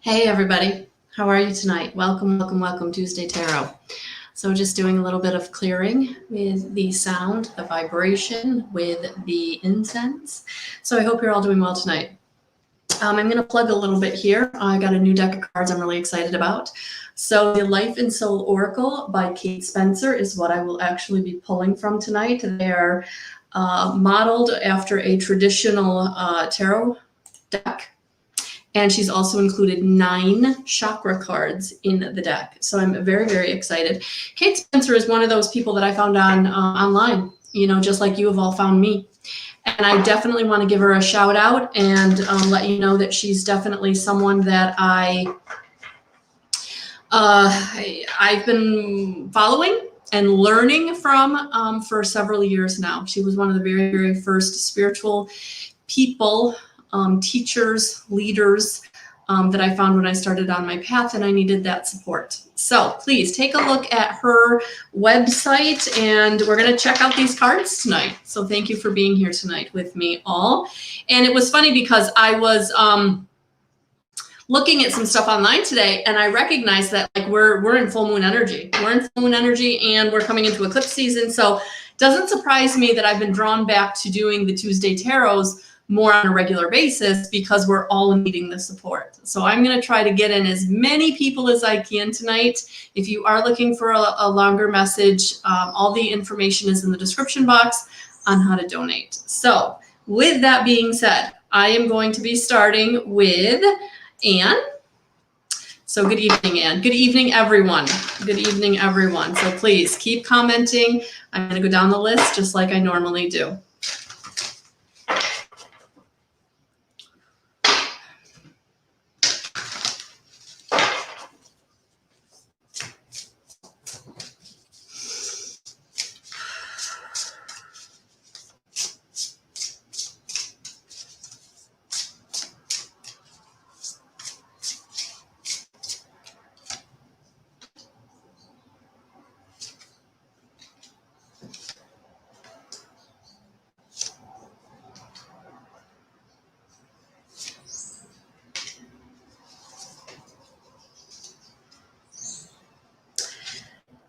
Hey everybody, how are you tonight? Welcome, welcome, welcome Tuesday Tarot. So just doing a little bit of clearing with the sound, the vibration, with the incense. So I hope you're all doing well tonight. I'm going to plug a little bit here. I got a new deck of cards I'm really excited about. So the Life and Soul Oracle by Kate Spencer is what I will actually be pulling from tonight. They are modeled after a traditional tarot deck. And she's also included 9 chakra cards in the deck. So I'm very, very excited. Kate Spencer is one of those people that I found on online, you know, just like you have all found me. And I definitely want to give her a shout out and let you know that she's definitely someone that I've been following and learning from for several years now. She was one of the very, very first spiritual people, teachers, leaders that I found when I started on my path, and I needed that support. So please take a look at her website, and we're going to check out these cards tonight. So thank you for being here tonight with me all. And it was funny because I was looking at some stuff online today, and I recognized that like we're in full moon energy. We're in full moon energy, and we're coming into eclipse season. So it doesn't surprise me that I've been drawn back to doing the Tuesday tarots more on a regular basis because we're all needing the support. So I'm going to try to get in as many people as I can tonight. If you are looking for a longer message, all the information is in the description box on how to donate. So with that being said, I am going to be starting with Anne. So good evening, Anne. Good evening, everyone. Good evening, everyone. So please keep commenting. I'm going to go down the list just like I normally do.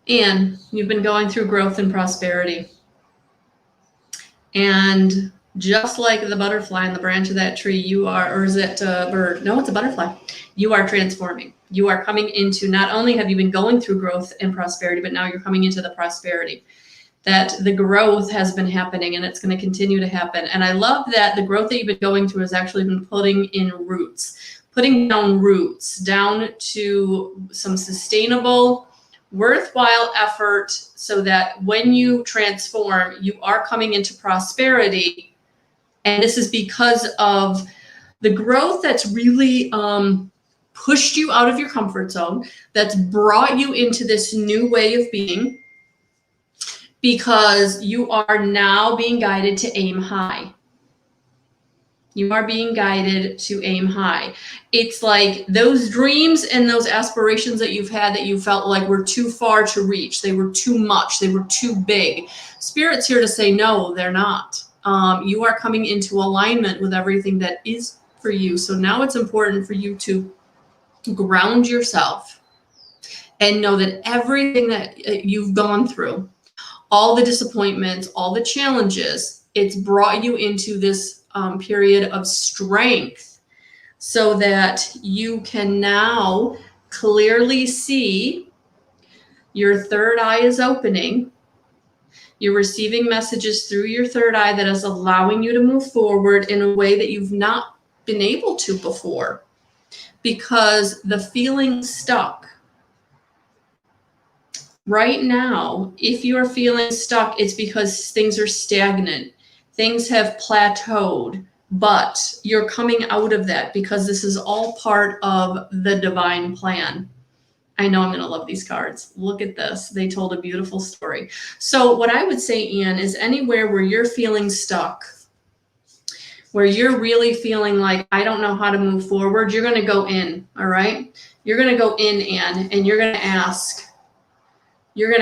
Anne, you've been going through growth and prosperity. And just like the butterfly on the branch of that tree, you are, or is it a bird? No, it's a butterfly. You are transforming. You are coming into, not only have you been going through growth and prosperity, but now you're coming into the prosperity. That the growth has been happening and it's going to continue to happen. And I love that the growth that you've been going through has actually been putting in roots, putting down roots, down to some sustainable, worthwhile effort so that when you transform, you are coming into prosperity. And this is because of the growth that's really pushed you out of your comfort zone, that's brought you into this new way of being, because you are now being guided to aim high. You are being guided to aim high. It's like those dreams and those aspirations that you've had that you felt like were too far to reach. They were too much. They were too big. Spirit's here to say, no, they're not. You are coming into alignment with everything that is for you. So now it's important for you to ground yourself and know that everything that you've gone through, all the disappointments, all the challenges, it's brought you into this period of strength so that you can now clearly see your third eye is opening. You're receiving messages through your third eye that is allowing you to move forward in a way that you've not been able to before, because the feeling stuck right now, if you're feeling stuck, it's because things are stagnant. Things have plateaued, but you're coming out of that because this is all part of the divine plan. I know I'm going to love these cards. Look at this. They told a beautiful story. So what I would say, Ian, is anywhere where you're feeling stuck, where you're really feeling like, I don't know how to move forward, you're going to go in, all right? You're going to go in, Anne, and you're going to ask. You're going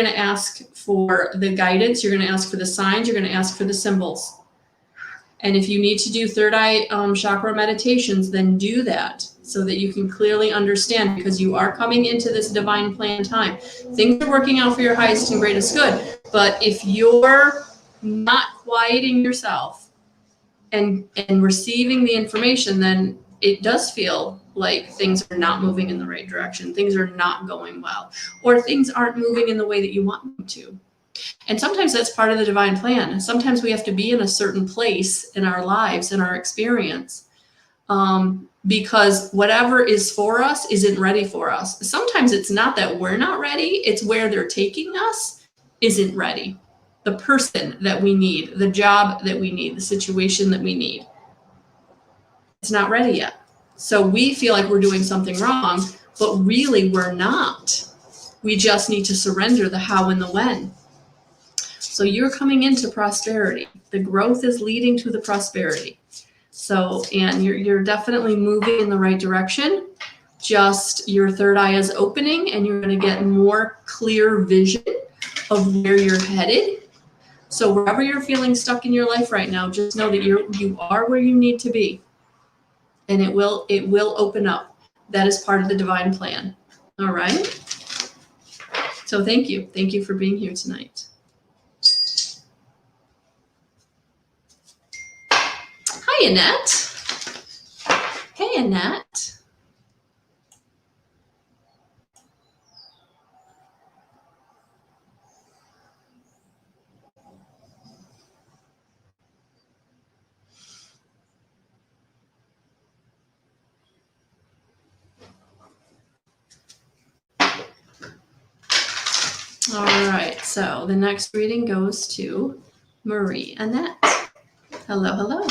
to ask for the guidance. You're going to ask for the signs. You're going to ask for the symbols. And if you need to do third eye chakra meditations, then do that so that you can clearly understand, because you are coming into this divine plan time. Things are working out for your highest and greatest good. But if you're not quieting yourself and receiving the information, then it does feel like things are not moving in the right direction. Things are not going well, or things aren't moving in the way that you want them to. And sometimes that's part of the divine plan. Sometimes we have to be in a certain place in our lives, in our experience, because whatever is for us isn't ready for us. Sometimes it's not that we're not ready, it's where they're taking us isn't ready. The person that we need, the job that we need, the situation that we need, it's not ready yet. So we feel like we're doing something wrong, but really we're not. We just need to surrender the how and the when. So you're coming into prosperity. The growth is leading to the prosperity. So, and you're definitely moving in the right direction. Just your third eye is opening and you're going to get more clear vision of where you're headed. So wherever you're feeling stuck in your life right now, just know that you are where you need to be. And it will open up. That is part of the divine plan. All right. So thank you. Thank you for being here tonight. Hi, Annette. Hey, Annette. All right, so the next reading goes to Marie Annette. Hello, hello.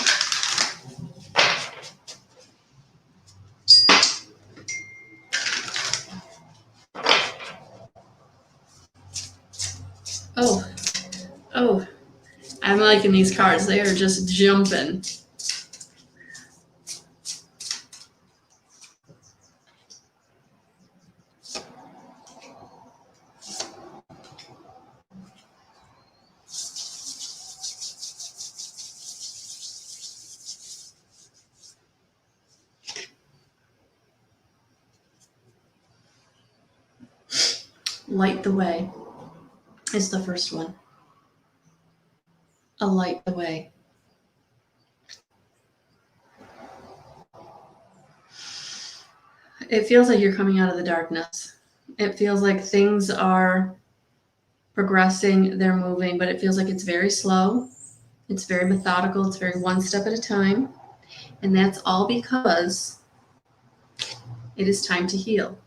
Oh, I'm liking these cards. They are just jumping. Light the way is the first one. A light the way. It feels like you're coming out of the darkness. It feels like things are progressing, they're moving, but it feels like it's very slow. It's very methodical. It's very one step at a time. And that's all because it is time to heal.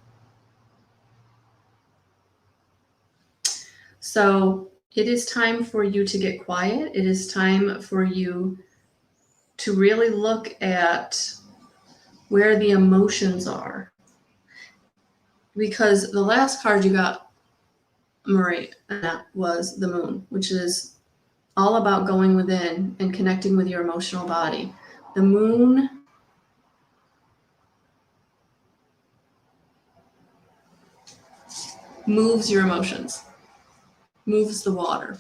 So it is time for you to get quiet. It is time for you to really look at where the emotions are. Because the last card you got, Marie, that was the moon, which is all about going within and connecting with your emotional body. The moon moves your emotions, moves the water.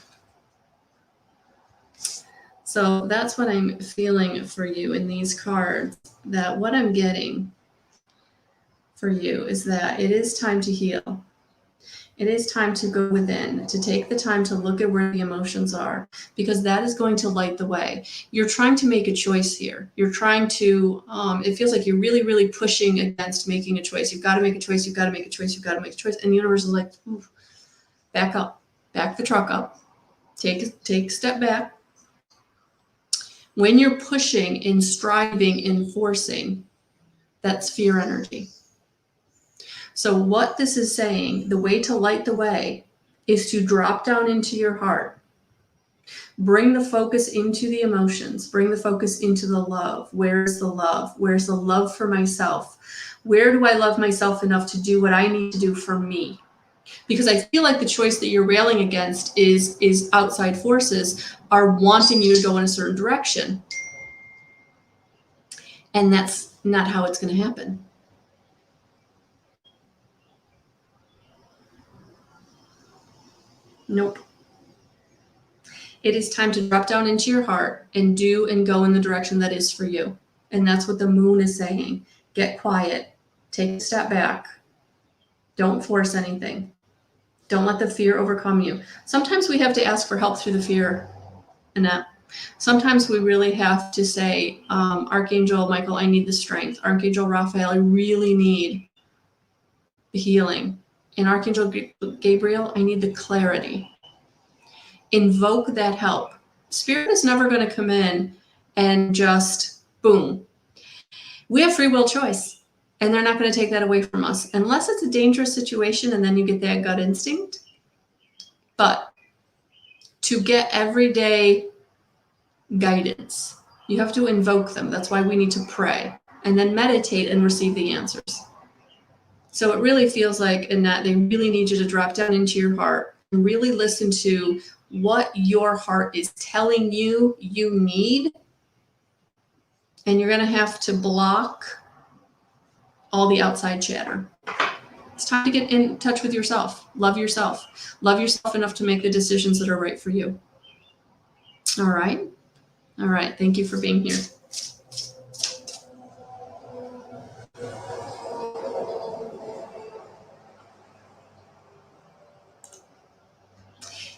So that's what I'm feeling for you in these cards, that what I'm getting for you is that it is time to heal. It is time to go within, to take the time to look at where the emotions are, because that is going to light the way. You're trying to make a choice here. You're trying to, it feels like you're really, really pushing against making a choice. You've got to make a choice. You've got to make a choice. You've got to make a choice. And the universe is like, back up, back the truck up, take a step back. When you're pushing and striving and forcing, that's fear energy. So what this is saying, the way to light the way is to drop down into your heart. Bring the focus into the emotions. Bring the focus into the love. Where's the love? Where's the love for myself? Where do I love myself enough to do what I need to do for me? Because I feel like the choice that you're railing against is outside forces are wanting you to go in a certain direction. And that's not how it's going to happen. Nope. it is time to drop down into your heart and do and go in the direction that is for you. And that's what the moon is saying. Get quiet. Take a step back. Don't force anything. Don't let the fear overcome you. Sometimes we have to ask for help through the fear, Annette. Sometimes we really have to say, Archangel Michael, I need the strength. Archangel Raphael, I really need the healing. And Archangel Gabriel, I need the clarity. Invoke that help. Spirit is never going to come in and just boom. We have free will choice, and they're not going to take that away from us unless it's a dangerous situation and then you get that gut instinct. But to get everyday guidance, you have to invoke them. That's why we need to pray and then meditate and receive the answers. So it really feels like, Annette, they really need you to drop down into your heart and really listen to what your heart is telling you you need. And you're going to have to block all the outside chatter. It's time to get in touch with yourself. Love yourself. Love yourself enough to make the decisions that are right for you. All right. All right. Thank you for being here.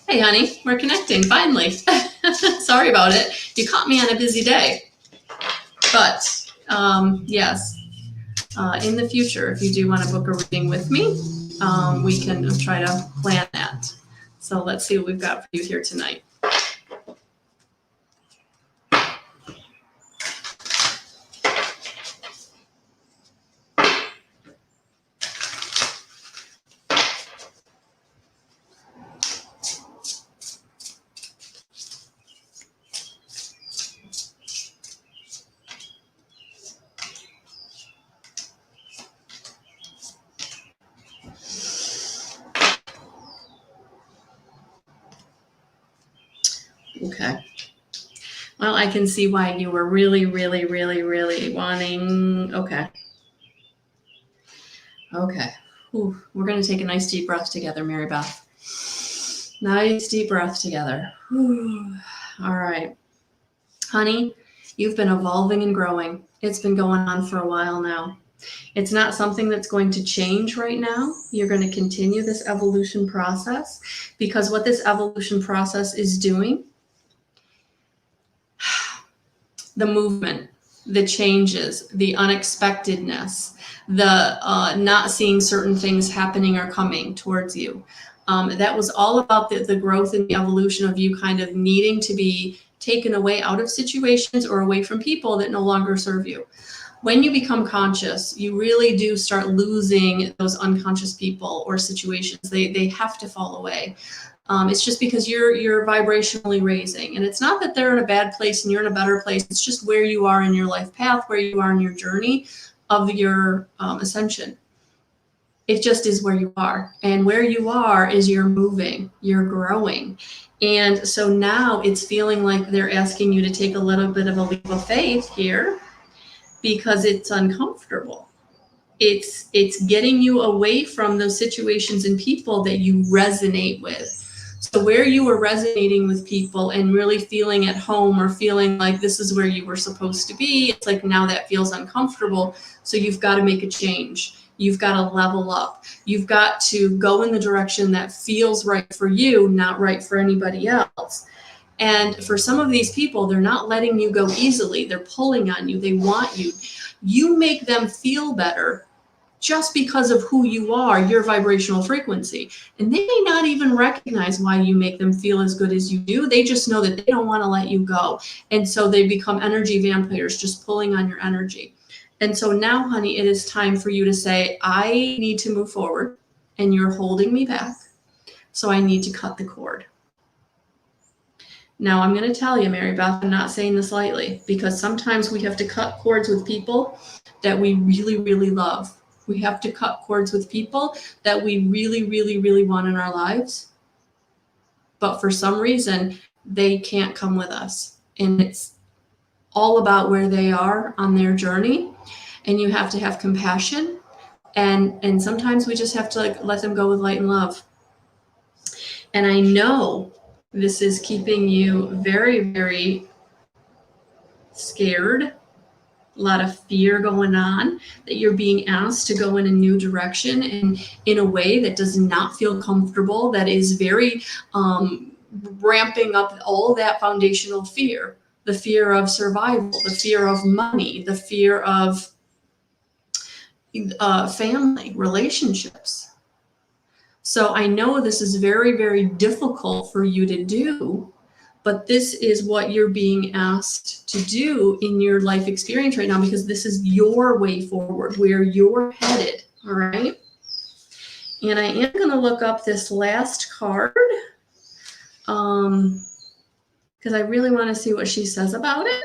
Hey, honey, we're connecting finally. Sorry about it. You caught me on a busy day. But yes, in the future, if you do want to book a reading with me, we can try to plan that. So let's see what we've got for you here tonight. Okay. Well, I can see why you were really wanting. Okay. Okay. Ooh, we're going to take a nice deep breath together, Mary Beth. Nice deep breath together. Ooh. All right. Honey, you've been evolving and growing. It's been going on for a while now. It's not something that's going to change right now. You're going to continue this evolution process because what this evolution process is doing, the movement, the changes, the unexpectedness, the not seeing certain things happening or coming towards you. That was all about the growth and the evolution of you kind of needing to be taken away out of situations or away from people that no longer serve you. When you become conscious, you really do start losing those unconscious people or situations. They have to fall away. It's just because you're vibrationally raising, and it's not that they're in a bad place and you're in a better place. It's just where you are in your life path, where you are in your journey of your ascension. It just is where you are, and where you are is you're moving, you're growing. And so now it's feeling like they're asking you to take a little bit of a leap of faith here because it's uncomfortable. It's getting you away from those situations and people that you resonate with. So where you were resonating with people and really feeling at home or feeling like this is where you were supposed to be, it's like now that feels uncomfortable. So you've got to make a change. You've got to level up. You've got to go in the direction that feels right for you, not right for anybody else. And for some of these people, they're not letting you go easily. They're pulling on you. They want you. You make them feel better just because of who you are, your vibrational frequency. And they may not even recognize why you make them feel as good as you do. They just know that they don't want to let you go. And so they become energy vampires, just pulling on your energy. And so now, honey, it is time for you to say, I need to move forward and you're holding me back. So I need to cut the cord. Now, I'm going to tell you, Mary Beth, I'm not saying this lightly, because sometimes we have to cut cords with people that we really love. We have to cut cords with people that we really want in our lives. But for some reason, they can't come with us. And it's all about where they are on their journey. And you have to have compassion. And sometimes we just have to let them go with light and love. And I know This is keeping you very, very scared, a lot of fear going on, that you're being asked to go in a new direction and in a way that does not feel comfortable, that is very ramping up all that foundational fear. The fear of survival, the fear of money, the fear of family, relationships. So I know this is very, very difficult for you to do, but this is what you're being asked to do in your life experience right now, because this is your way forward, where you're headed, all right? And I am going to look up this last card because I really want to see what she says about it,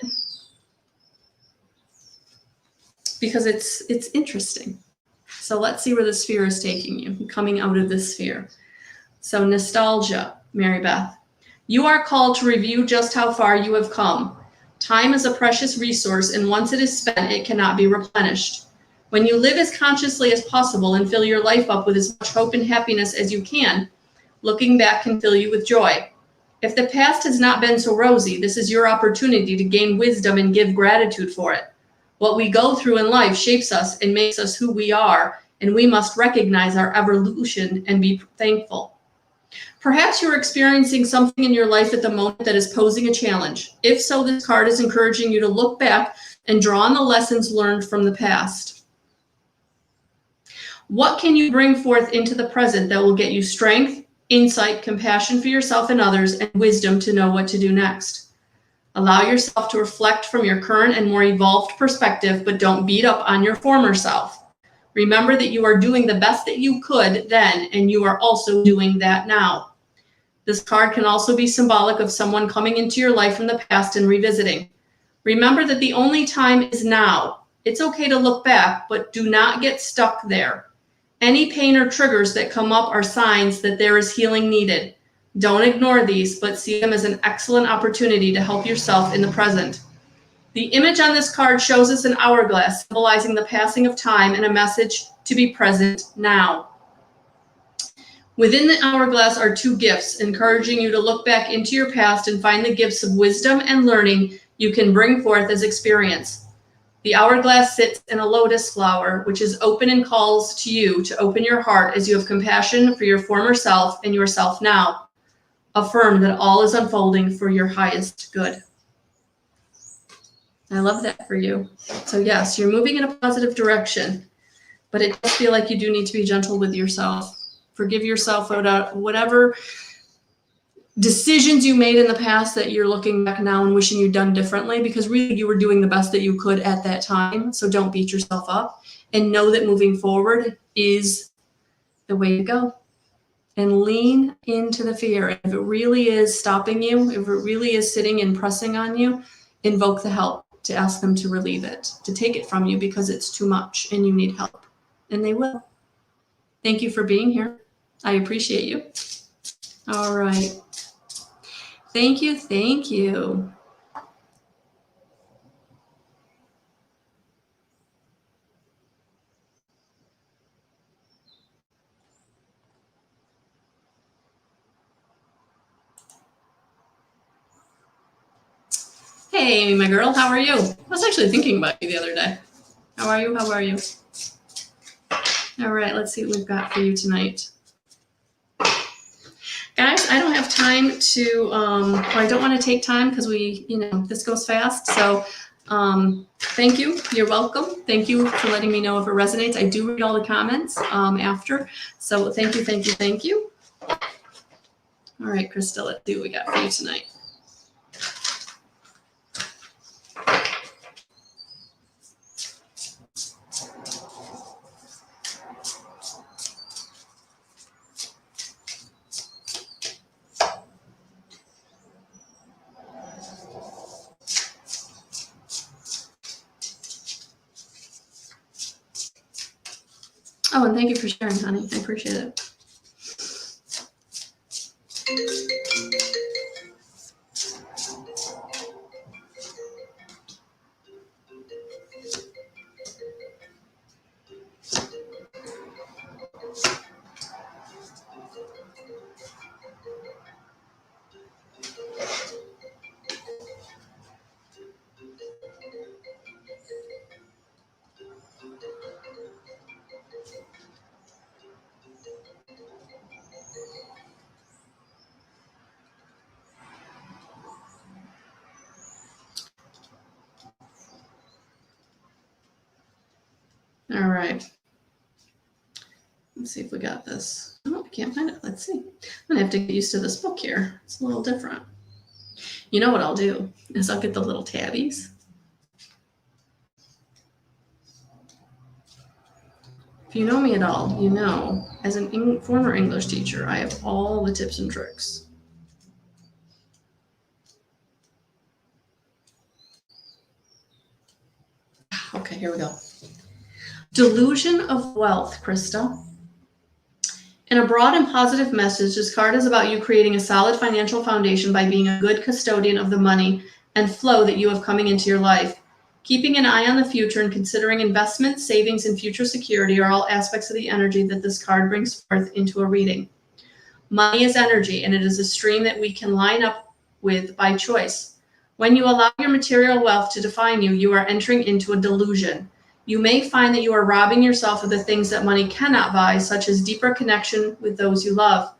because it's interesting. So let's see where the sphere is taking you, coming out of this sphere. So nostalgia, Mary Beth. You are called to review just how far you have come. Time is a precious resource, and once it is spent, it cannot be replenished. When you live as consciously as possible and fill your life up with as much hope and happiness as you can, looking back can fill you with joy. If the past has not been so rosy, this is your opportunity to gain wisdom and give gratitude for it. What we go through in life shapes us and makes us who we are, and we must recognize our evolution and be thankful. Perhaps you're experiencing something in your life at the moment that is posing a challenge. If so, this card is encouraging you to look back and draw on the lessons learned from the past. What can you bring forth into the present that will get you strength, insight, compassion for yourself and others, and wisdom to know what to do next? Allow yourself to reflect from your current and more evolved perspective, but don't beat up on your former self. Remember that you are doing the best that you could then, and you are also doing that now. This card can also be symbolic of someone coming into your life from the past and revisiting. Remember that the only time is now. It's okay to look back, but do not get stuck there. Any pain or triggers that come up are signs that there is healing needed. Don't ignore these, but see them as an excellent opportunity to help yourself in the present. The image on this card shows us an hourglass, symbolizing the passing of time and a message to be present now. Within the hourglass are two gifts, encouraging you to look back into your past and find the gifts of wisdom and learning you can bring forth as experience. The hourglass sits in a lotus flower, which is open and calls to you to open your heart as you have compassion for your former self and yourself now. Affirm that all is unfolding for your highest good. I love that for you. So yes, you're moving in a positive direction, but it does feel like you do need to be gentle with yourself. Forgive yourself for whatever decisions you made in the past that you're looking back now and wishing you'd done differently, because really you were doing the best that you could at that time. So don't beat yourself up, and know that moving forward is the way to go. And lean into the fear. If it really is stopping you, if it really is sitting and pressing on you, invoke the help to ask them to relieve it, to take it from you, because it's too much and you need help. And they will. Thank you for being here. I appreciate you. All right. Thank you. Thank you. Hey, my girl, how are you? I was actually thinking about you the other day. How are you? How are you? All right, let's see what we've got for you tonight. Guys, I don't have time to, or I don't want to take time because this goes fast. So thank you. You're welcome. Thank you for letting me know if it resonates. I do read all the comments after. So thank you, thank you, thank you. All right, Krista, let's see what we got for you tonight. Oh, and thank you for sharing, honey. I appreciate it. All right. Let's see if we got this. Oh, I can't find it. Let's see. I'm going to have to get used to this book here. It's a little different. You know what I'll do is I'll get the little tabbies. If you know me at all, you know, as a former English teacher, I have all the tips and tricks. Okay, here we go. Delusion of wealth, Krista. In a broad and positive message, this card is about you creating a solid financial foundation by being a good custodian of the money and flow that you have coming into your life. Keeping an eye on the future and considering investments, savings, and future security are all aspects of the energy that this card brings forth into a reading. Money is energy, and it is a stream that we can line up with by choice. When you allow your material wealth to define you, you are entering into a delusion. You may find that you are robbing yourself of the things that money cannot buy, such as deeper connection with those you love.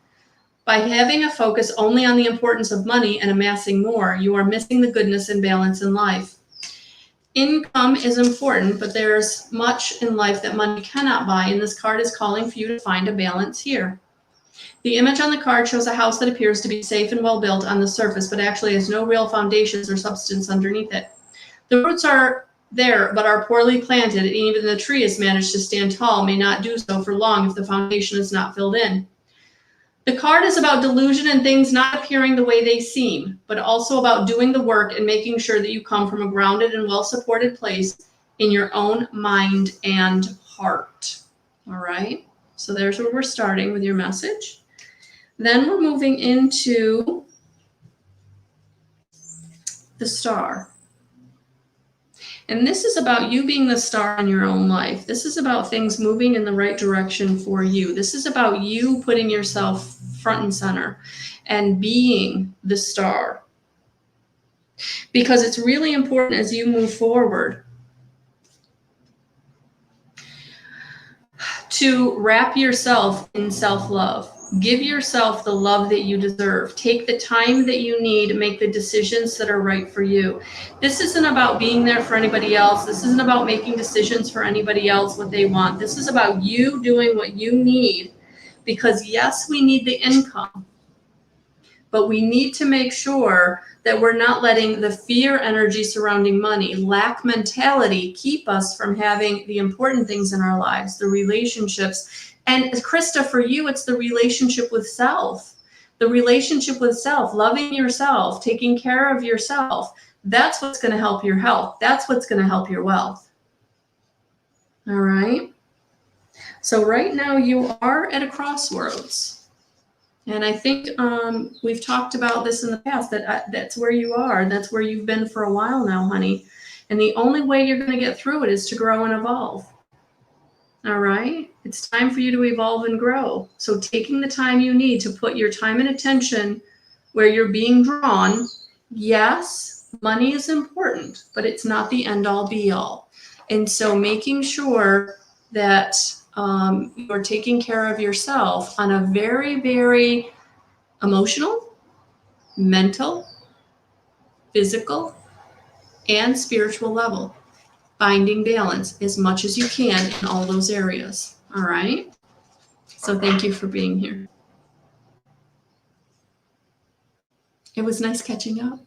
By having a focus only on the importance of money and amassing more, you are missing the goodness and balance in life. Income is important, but there's much in life that money cannot buy, and this card is calling for you to find a balance here. The image on the card shows a house that appears to be safe and well built on the surface, but actually has no real foundations or substance underneath it. The roots are there, but are poorly planted, and even the tree has managed to stand tall, may not do so for long if the foundation is not filled in. The card is about delusion and things not appearing the way they seem, but also about doing the work and making sure that you come from a grounded and well-supported place in your own mind and heart. All right, so there's where we're starting with your message. Then we're moving into the star. And this is about you being the star in your own life. This is about things moving in the right direction for you. This is about you putting yourself front and center and being the star. Because it's really important as you move forward to wrap yourself in self-love. Give yourself the love that you deserve. Take the time that you need. Make the decisions that are right for you. This isn't about being there for anybody else. This isn't about making decisions for anybody else, what they want. This is about you doing what you need. Because yes, we need the income, but we need to make sure that we're not letting the fear energy surrounding money, lack mentality, keep us from having the important things in our lives, the relationships. And Krista, for you, it's the relationship with self. The relationship with self, loving yourself, taking care of yourself. That's what's going to help your health. That's what's going to help your wealth. All right. So right now you are at a crossroads. And I think we've talked about this in the past, that that's where you are. That's where you've been for a while now, honey. And the only way you're going to get through it is to grow and evolve. All right? It's time for you to evolve and grow. So taking the time you need to put your time and attention where you're being drawn. Yes, money is important, but it's not the end-all be-all. And so making sure that you're taking care of yourself on a very, very emotional, mental, physical, and spiritual level. Finding balance as much as you can in all those areas. All right? So thank you for being here. It was nice catching up.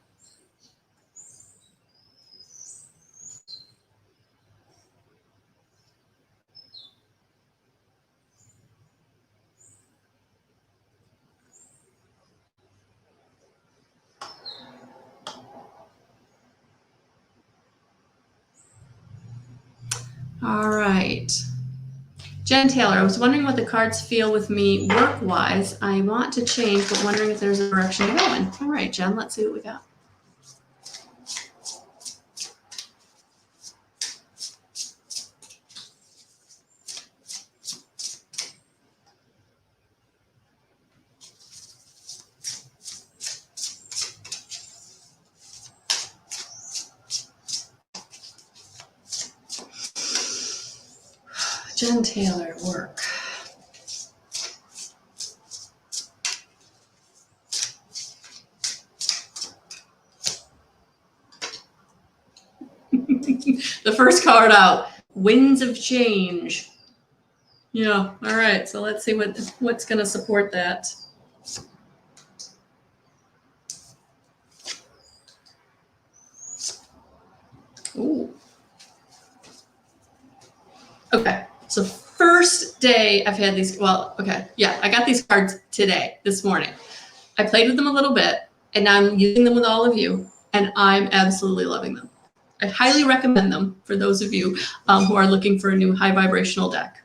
All right. Jen Taylor, I was wondering what the cards feel with me work-wise. I want to change, but wondering if there's a direction to go in. All right, Jen, let's see what we got. Jen Taylor, work. The first card out, Winds of change. Yeah, all right. So let's see what's going to support that. Ooh. Okay, so first day I've had these, well, okay, yeah, I got these cards today, this morning. I played with them a little bit, and now I'm using them with all of you, and I'm absolutely loving them. I highly recommend them for those of you who are looking for a new high vibrational deck.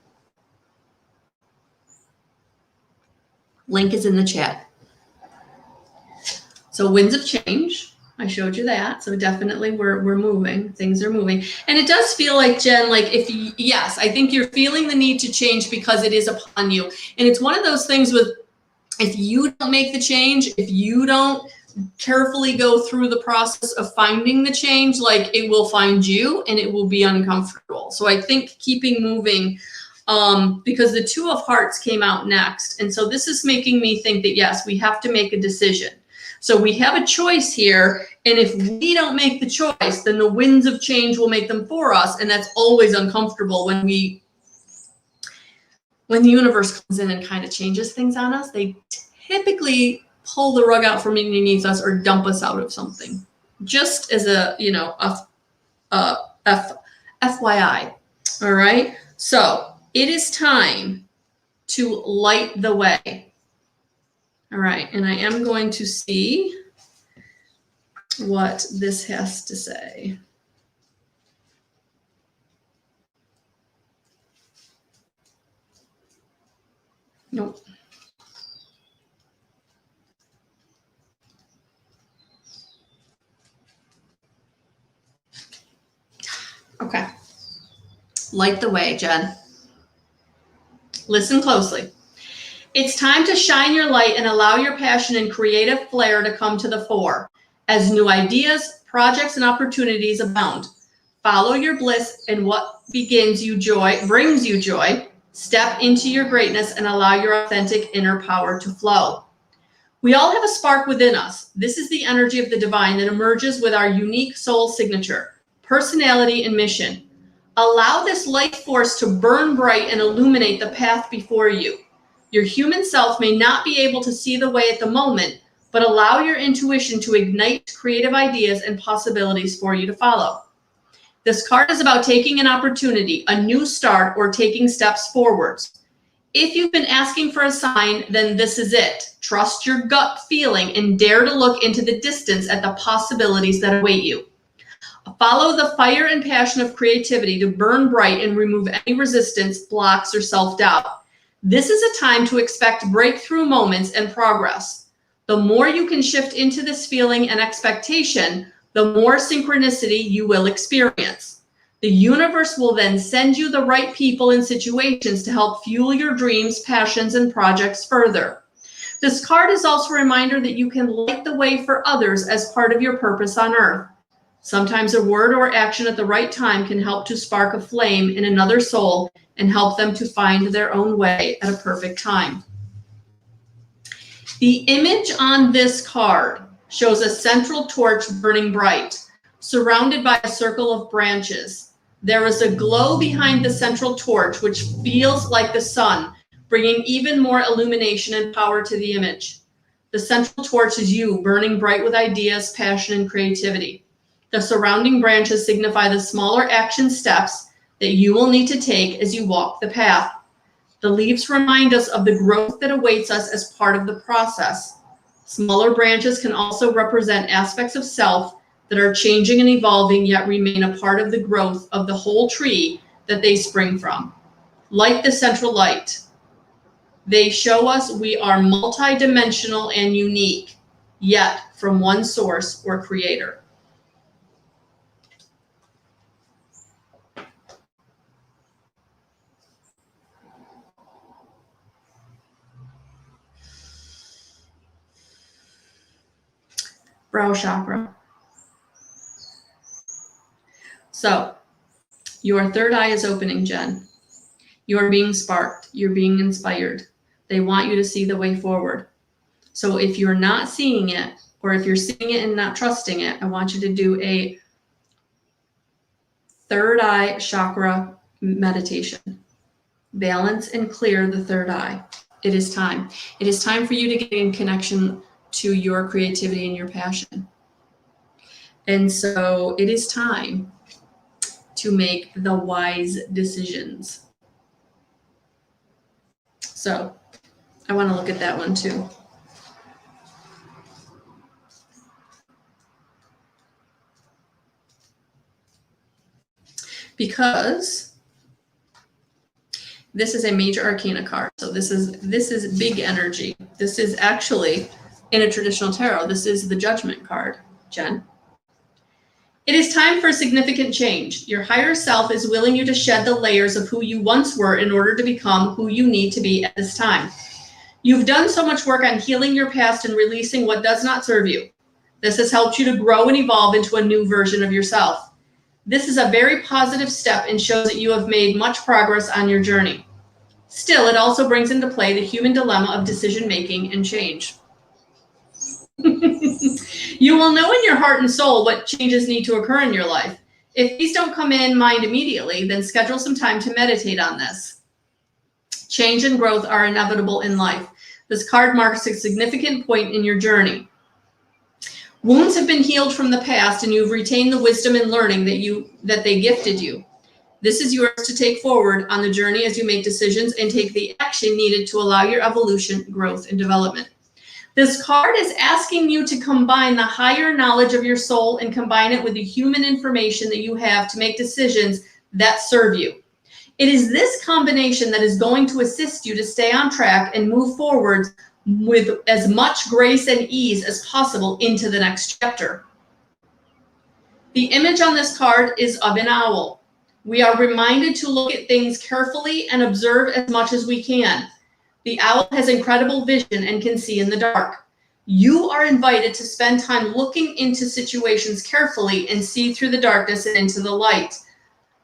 Link is in the chat. So winds of change, I showed you that. So definitely we're moving, things are moving. And it does feel like, Jen, like if you, yes, I think you're feeling the need to change because it is upon you. And it's one of those things with, if you don't make the change, if you don't carefully go through the process of finding the change, like it will find you and it will be uncomfortable. So I think keeping moving, because the Two of Hearts came out next. And so this is making me think that, yes, we have to make a decision. So we have a choice here. And if we don't make the choice, then the winds of change will make them for us. And that's always uncomfortable when the universe comes in and kind of changes things on us. They typically pull the rug out from underneath us or dump us out of something. Just as a, FYI. All right. So it is time to light the way. All right. And I am going to see what this has to say. Nope. Okay. Light the way, Jen. Listen closely. It's time to shine your light and allow your passion and creative flair to come to the fore as new ideas, projects, and opportunities abound. Follow your bliss and what brings you joy. Step into your greatness and allow your authentic inner power to flow. We all have a spark within us. This is the energy of the divine that emerges with our unique soul signature, personality, and mission. Allow this light force to burn bright and illuminate the path before you. Your human self may not be able to see the way at the moment, but allow your intuition to ignite creative ideas and possibilities for you to follow. This card is about taking an opportunity, a new start, or taking steps forwards. If you've been asking for a sign, then this is it. Trust your gut feeling and dare to look into the distance at the possibilities that await you. Follow the fire and passion of creativity to burn bright and remove any resistance, blocks, or self-doubt. This is a time to expect breakthrough moments and progress. The more you can shift into this feeling and expectation, the more synchronicity you will experience. The universe will then send you the right people and situations to help fuel your dreams, passions, and projects further. This card is also a reminder that you can light the way for others as part of your purpose on earth. Sometimes a word or action at the right time can help to spark a flame in another soul and help them to find their own way at a perfect time. The image on this card shows a central torch burning bright, surrounded by a circle of branches. There is a glow behind the central torch, which feels like the sun, bringing even more illumination and power to the image. The central torch is you, burning bright with ideas, passion, and creativity. The surrounding branches signify the smaller action steps that you will need to take as you walk the path. The leaves remind us of the growth that awaits us as part of the process. Smaller branches can also represent aspects of self that are changing and evolving, yet remain a part of the growth of the whole tree that they spring from. Like the central light, they show us we are multidimensional and unique, yet from one source or creator. Brow chakra. So your third eye is opening, Jen. You're being sparked. You're being inspired. They want you to see the way forward. So if you're not seeing it, or if you're seeing it and not trusting it, I want you to do a third eye chakra meditation. Balance and clear the third eye. It is time. It is time for you to get in connection to your creativity and your passion. And so it is time to make the wise decisions. So I want to look at that one too. Because this is a major arcana card. So this is big energy. This is actually, in a traditional tarot, this is the Judgment card, Jen. It is time for a significant change. Your higher self is willing you to shed the layers of who you once were in order to become who you need to be at this time. You've done so much work on healing your past and releasing what does not serve you. This has helped you to grow and evolve into a new version of yourself. This is a very positive step and shows that you have made much progress on your journey. Still, it also brings into play the human dilemma of decision-making and change. You will know in your heart and soul what changes need to occur in your life. If these don't come in mind immediately, then schedule some time to meditate on this. Change and growth are inevitable in life. This card marks a significant point in your journey. Wounds have been healed from the past, and you've retained the wisdom and learning that they gifted you. This is yours to take forward on the journey as you make decisions and take the action needed to allow your evolution, growth, and development. This card is asking you to combine the higher knowledge of your soul and combine it with the human information that you have to make decisions that serve you. It is this combination that is going to assist you to stay on track and move forward with as much grace and ease as possible into the next chapter. The image on this card is of an owl. We are reminded to look at things carefully and observe as much as we can. The owl has incredible vision and can see in the dark. You are invited to spend time looking into situations carefully and see through the darkness and into the light.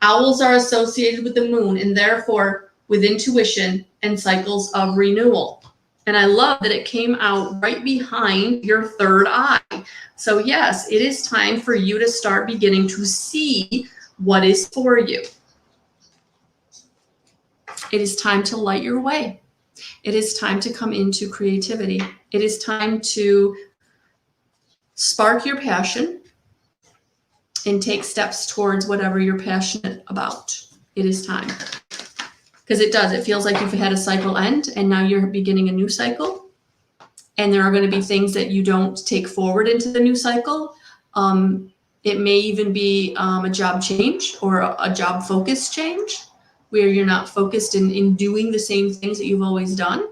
Owls are associated with the moon and therefore with intuition and cycles of renewal. And I love that it came out right behind your third eye. So yes, it is time for you to start beginning to see what is for you. It is time to light your way. It is time to come into creativity. It is time to spark your passion and take steps towards whatever you're passionate about. It is time. Because it does. It feels like you've had a cycle end and now you're beginning a new cycle. And there are going to be things that you don't take forward into the new cycle. It may even be a job change or a job focus change, where you're not focused in doing the same things that you've always done.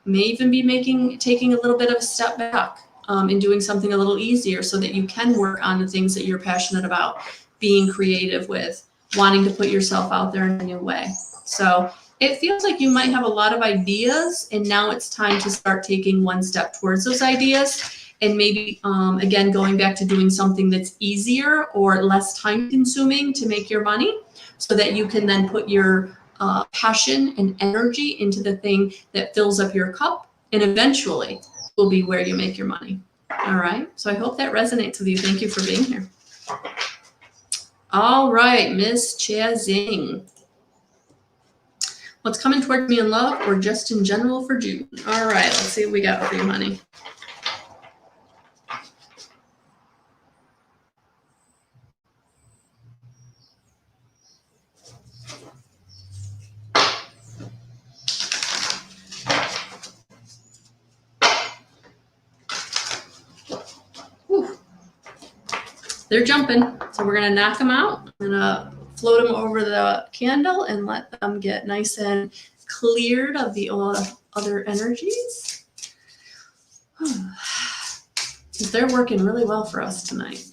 May even be taking a little bit of a step back and doing something a little easier so that you can work on the things that you're passionate about, being creative with, wanting to put yourself out there in a new way. So it feels like you might have a lot of ideas, and now it's time to start taking one step towards those ideas. And maybe, again, going back to doing something that's easier or less time consuming to make your money, so that you can then put your passion and energy into the thing that fills up your cup and eventually will be where you make your money. All right. So I hope that resonates with you. Thank you for being here. All right, Miss Chazing. What's coming towards me in love or just in general for June? All right, let's see what we got for you, honey. They're jumping, so we're gonna knock them out. I'm gonna float them over the candle and let them get nice and cleared of the other energies. They're working really well for us tonight.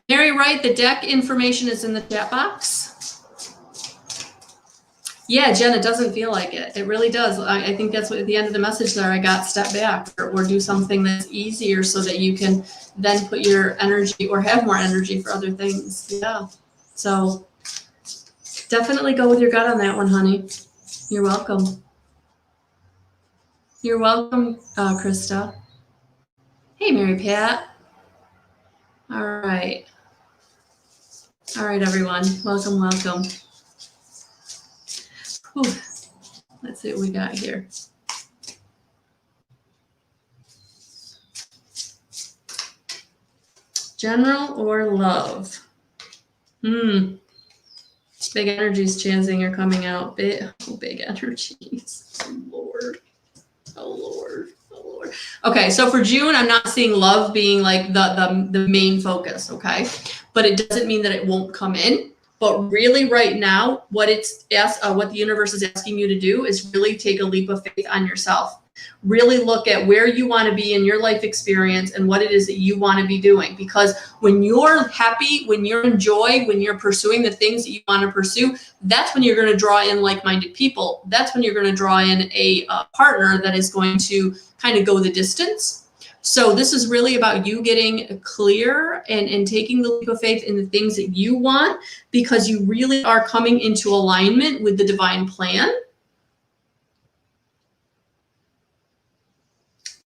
Mary Wright, the deck information is in the chat box. Yeah, Jen, it doesn't feel like it. It really does. I think that's what at the end of the message there, I got step back or do something that's easier so that you can then put your energy or have more energy for other things. Yeah. So definitely go with your gut on that one, honey. You're welcome. You're welcome, Krista. Hey, Mary Pat. All right. All right, everyone. Welcome, welcome. Whew. Let's see what we got here. General or love? Big energies, Chanzing, are coming out. Big energies. Oh, Lord. Oh, Lord. Oh, Lord. Okay, so for June, I'm not seeing love being like the main focus, okay? But it doesn't mean that it won't come in. But really right now, what the universe is asking you to do is really take a leap of faith on yourself. Really look at where you want to be in your life experience and what it is that you want to be doing. Because when you're happy, when you're in joy, when you're pursuing the things that you want to pursue, that's when you're going to draw in like-minded people. That's when you're going to draw in a partner that is going to kind of go the distance. So this is really about you getting clear and taking the leap of faith in the things that you want, because you really are coming into alignment with the divine plan.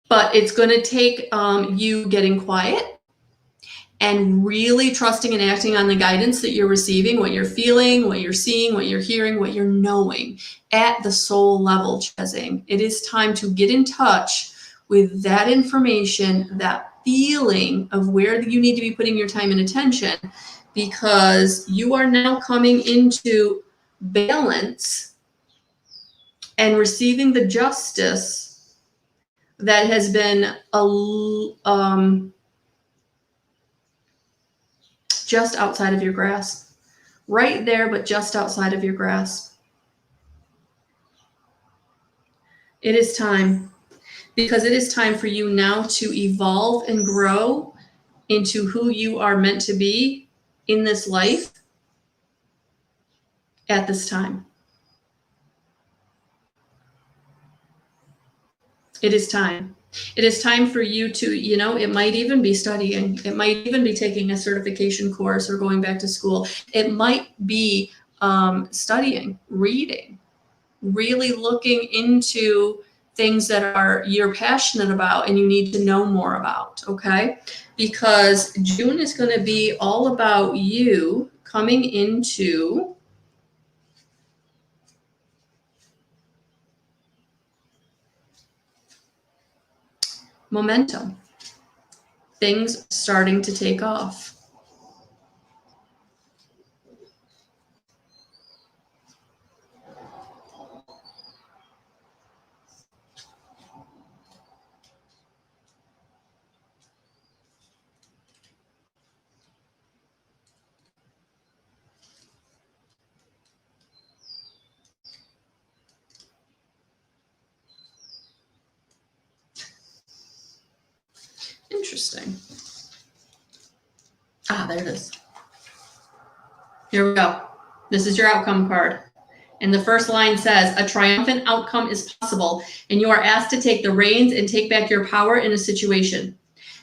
But it's going to take you getting quiet and really trusting and acting on the guidance that you're receiving, what you're feeling, what you're seeing, what you're hearing, what you're knowing at the soul level, Chezing. It is time to get in touch with that information, that feeling of where you need to be putting your time and attention, because you are now coming into balance and receiving the justice that has been just outside of your grasp. Right there, but just outside of your grasp. It is time. Because it is time for you now to evolve and grow into who you are meant to be in this life at this time. It is time. It is time for you to, it might even be studying. It might even be taking a certification course or going back to school. It might be studying, reading, really looking into things that you're passionate about and you need to know more about, okay? Because June is going to be all about you coming into momentum, things starting to take off. Interesting. There it is. Here we go. This is your outcome card. And the first line says, a triumphant outcome is possible, and you are asked to take the reins and take back your power in a situation.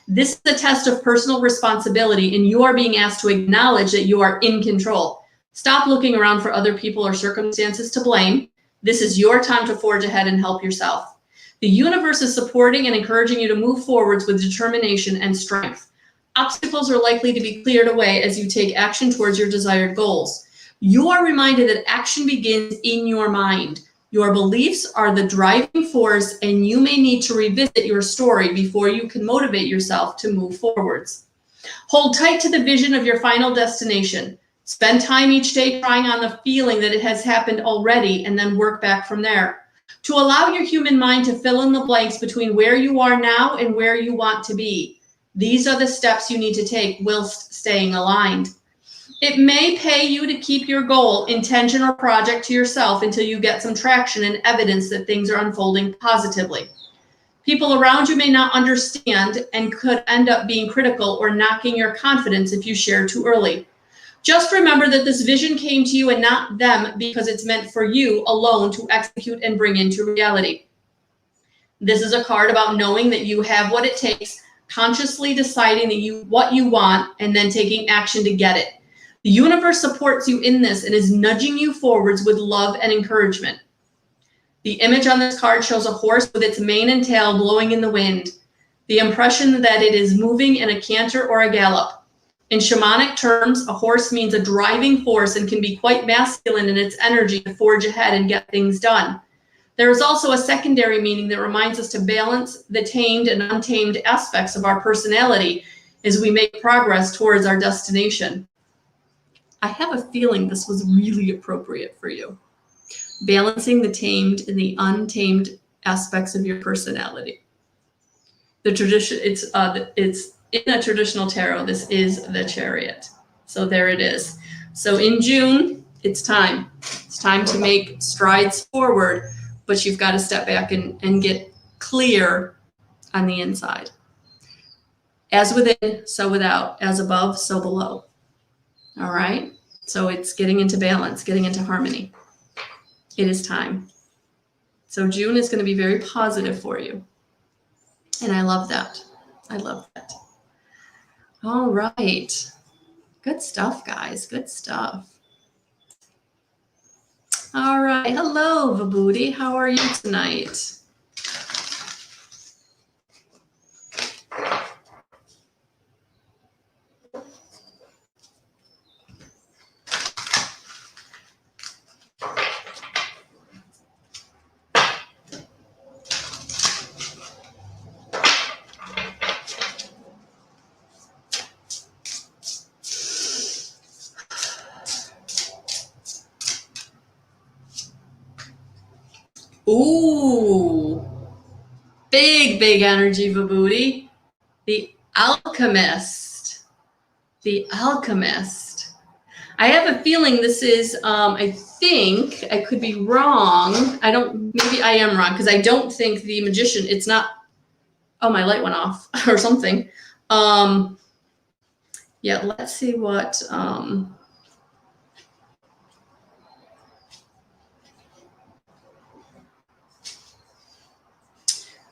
This is a test of personal responsibility, and you are being asked to acknowledge that you are in control. Stop looking around for other people or circumstances to blame. This is your time to forge ahead and help yourself. The universe is supporting and encouraging you to move forwards with determination and strength. Obstacles are likely to be cleared away as you take action towards your desired goals. You are reminded that action begins in your mind. Your beliefs are the driving force, and you may need to revisit your story before you can motivate yourself to move forwards. Hold tight to the vision of your final destination. Spend time each day trying on the feeling that it has happened already, and then work back from there. To allow your human mind to fill in the blanks between where you are now and where you want to be. These are the steps you need to take whilst staying aligned. It may pay you to keep your goal, intention, or project to yourself until you get some traction and evidence that things are unfolding positively. People around you may not understand and could end up being critical or knocking your confidence if you share too early. Just remember that this vision came to you and not them, because it's meant for you alone to execute and bring into reality. This is a card about knowing that you have what it takes, consciously deciding that what you want, and then taking action to get it. The universe supports you in this and is nudging you forwards with love and encouragement. The image on this card shows a horse with its mane and tail blowing in the wind. The impression that it is moving in a canter or a gallop. In shamanic terms, a horse means a driving force and can be quite masculine in its energy to forge ahead and get things done. There is also a secondary meaning that reminds us to balance the tamed and untamed aspects of our personality as we make progress towards our destination. I have a feeling this was really appropriate for you. Balancing the tamed and the untamed aspects of your personality. The tradition, it's in a traditional tarot. This is the Chariot. So there it is. So in June, it's time. It's time to make strides forward, but you've got to step back and get clear on the inside. As within, so without. As above, so below. All right? So it's getting into balance, getting into harmony. It is time. So June is going to be very positive for you. And I love that. I love that. All right. Good stuff, guys. Good stuff. All right. Hello, Vibhuti. How are you tonight? Ooh, big energy, Vibhuti. The Alchemist. The Alchemist. I have a feeling this is, I think, I could be wrong. Maybe I am wrong because I don't think the Magician, it's not, oh, my light went off or something. Yeah, let's see what,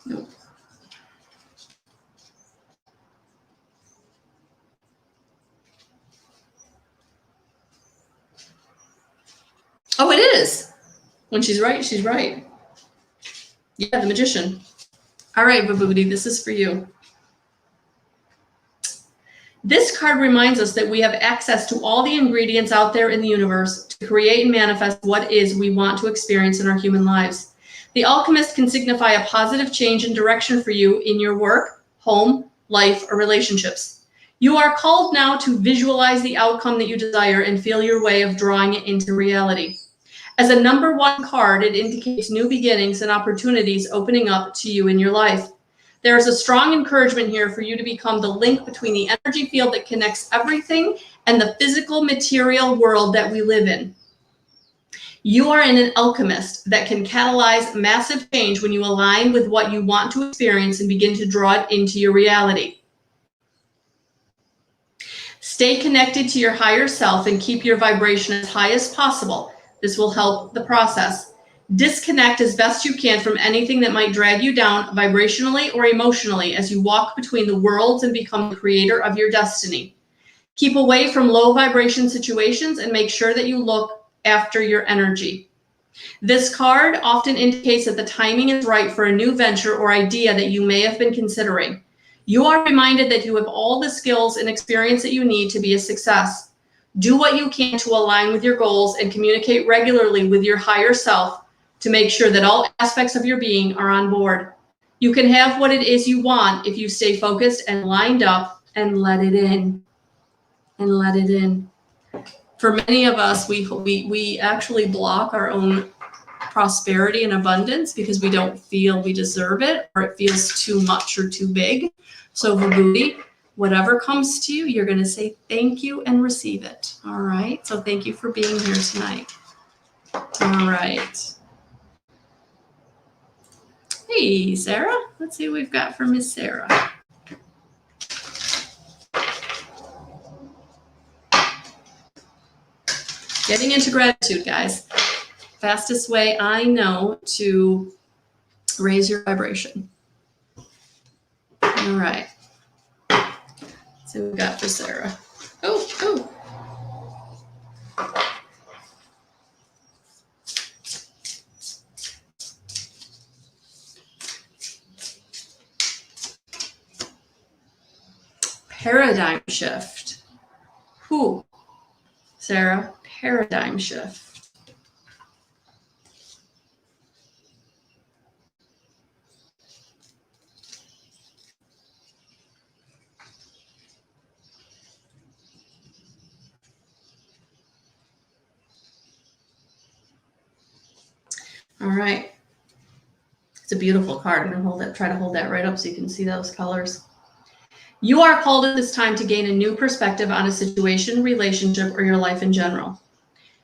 nope. Oh, it is. When she's right, she's right. Yeah, the Magician. All right, Vibhuti, this is for you. This card reminds us that we have access to all the ingredients out there in the universe to create and manifest what is we want to experience in our human lives. The Alchemist can signify a positive change in direction for you in your work, home, life, or relationships. You are called now to visualize the outcome that you desire and feel your way of drawing it into reality. As a number one card, it indicates new beginnings and opportunities opening up to you in your life. There is a strong encouragement here for you to become the link between the energy field that connects everything and the physical material world that we live in. You are an alchemist that can catalyze massive change when you align with what you want to experience and begin to draw it into your reality. Stay connected to your higher self and keep your vibration as high as possible. This will help the process. Disconnect as best you can from anything that might drag you down vibrationally or emotionally as you walk between the worlds and become the creator of your destiny. Keep away from low vibration situations and make sure that you look after your energy. This card often indicates that the timing is right for a new venture or idea that you may have been considering. You are reminded that you have all the skills and experience that you need to be a success. Do what you can to align with your goals and communicate regularly with your higher self to make sure that all aspects of your being are on board. You can have what it is you want if you stay focused and lined up and let it in. And let it in. For many of us, we actually block our own prosperity and abundance because we don't feel we deserve it, or it feels too much or too big. So Vibhuti, whatever comes to you, you're going to say thank you and receive it. All right. So thank you for being here tonight. All right. Hey, Sarah. Let's see what we've got for Miss Sarah. Getting into gratitude, guys. Fastest way I know to raise your vibration. All right. Let's see what we got for Sarah. Oh. Paradigm shift. Who? Sarah, paradigm shift. All right. It's a beautiful card. I'm going to try to hold that right up so you can see those colors. You are called at this time to gain a new perspective on a situation, relationship, or your life in general.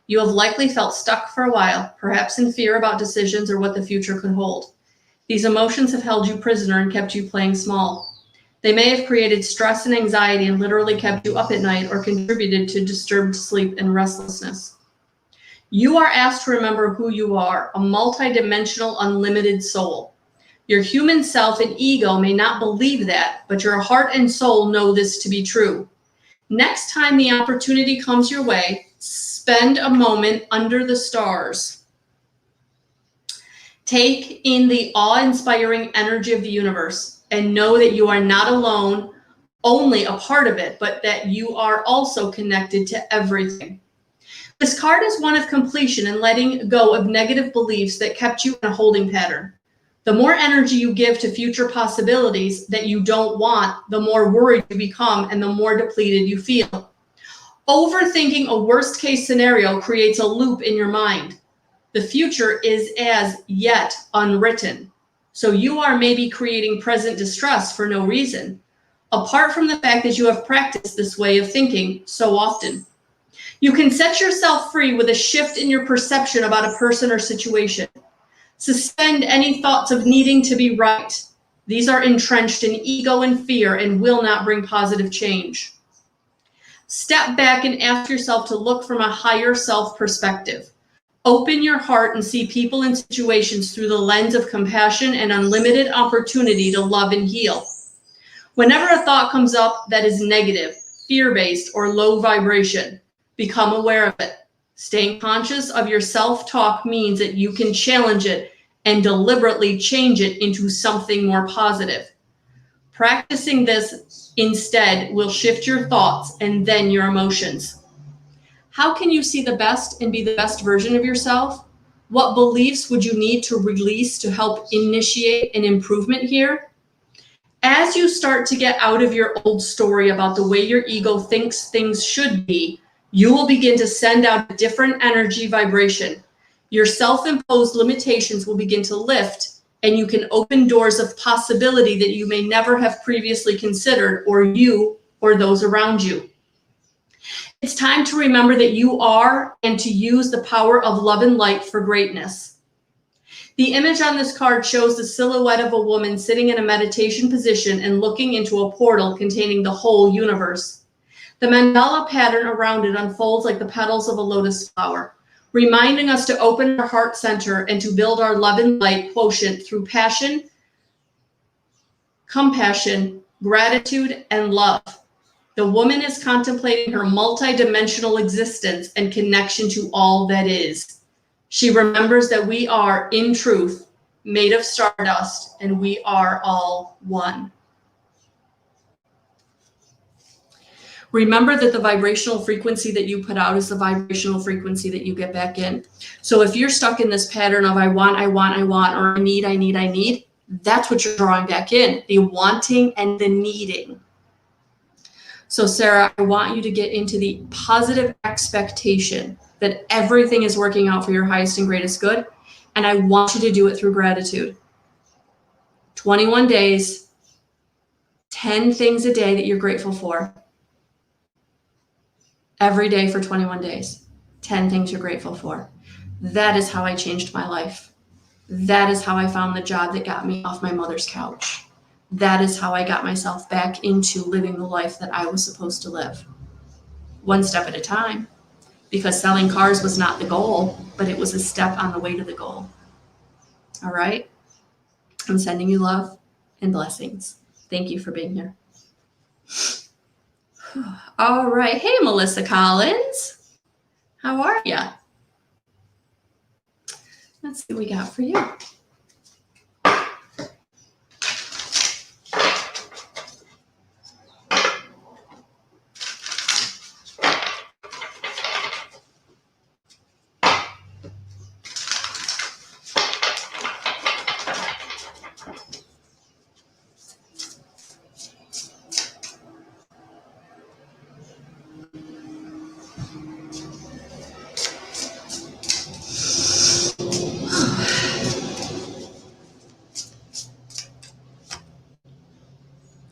You have likely felt stuck for a while, perhaps in fear about decisions or what the future could hold. These emotions have held you prisoner and kept you playing small. They may have created stress and anxiety and literally kept you up at night or contributed to disturbed sleep and restlessness. You are asked to remember who you are, a multidimensional, unlimited soul. Your human self and ego may not believe that, but your heart and soul know this to be true. Next time the opportunity comes your way, spend a moment under the stars. Take in the awe-inspiring energy of the universe and know that you are not alone, only a part of it, but that you are also connected to everything. This card is one of completion and letting go of negative beliefs that kept you in a holding pattern. The more energy you give to future possibilities that you don't want, the more worried you become and the more depleted you feel. Overthinking a worst-case scenario creates a loop in your mind. The future is as yet unwritten. So you are maybe creating present distress for no reason, apart from the fact that you have practiced this way of thinking so often. You can set yourself free with a shift in your perception about a person or situation. Suspend any thoughts of needing to be right. These are entrenched in ego and fear and will not bring positive change. Step back and ask yourself to look from a higher self perspective. Open your heart and see people and situations through the lens of compassion and unlimited opportunity to love and heal. Whenever a thought comes up that is negative, fear-based, or low vibration, become aware of it. Staying conscious of your self-talk means that you can challenge it and deliberately change it into something more positive. Practicing this instead will shift your thoughts and then your emotions. How can you see the best and be the best version of yourself? What beliefs would you need to release to help initiate an improvement here? As you start to get out of your old story about the way your ego thinks things should be, you will begin to send out a different energy vibration. Your self-imposed limitations will begin to lift, and you can open doors of possibility that you may never have previously considered, or you or those around you. It's time to remember that you are, and to use the power of love and light for greatness. The image on this card shows the silhouette of a woman sitting in a meditation position and looking into a portal containing the whole universe. The mandala pattern around it unfolds like the petals of a lotus flower, reminding us to open our heart center and to build our love and light quotient through passion, compassion, gratitude, and love. The woman is contemplating her multidimensional existence and connection to all that is. She remembers that we are, in truth, made of stardust, and we are all one. Remember that the vibrational frequency that you put out is the vibrational frequency that you get back in. So if you're stuck in this pattern of I want, or I need, that's what you're drawing back in, the wanting and the needing. So Sarah, I want you to get into the positive expectation that everything is working out for your highest and greatest good. And I want you to do it through gratitude. 21 days, 10 things a day that you're grateful for. Every day for 21 days, 10 things you're grateful for. That is how I changed my life. That is how I found the job that got me off my mother's couch. That is how I got myself back into living the life that I was supposed to live. One step at a time, because selling cars was not the goal, but it was a step on the way to the goal. All right? I'm sending you love and blessings. Thank you for being here. All right. Hey, Melissa Collins. How are you? Let's see what we got for you.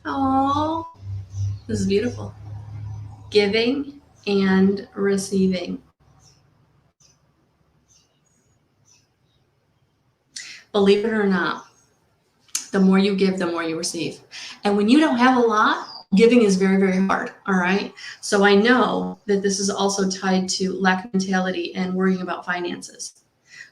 Oh, this is beautiful. Giving and receiving. Believe it or not, the more you give, the more you receive. And when you don't have a lot, giving is very, very hard. All right. So I know that this is also tied to lack mentality and worrying about finances.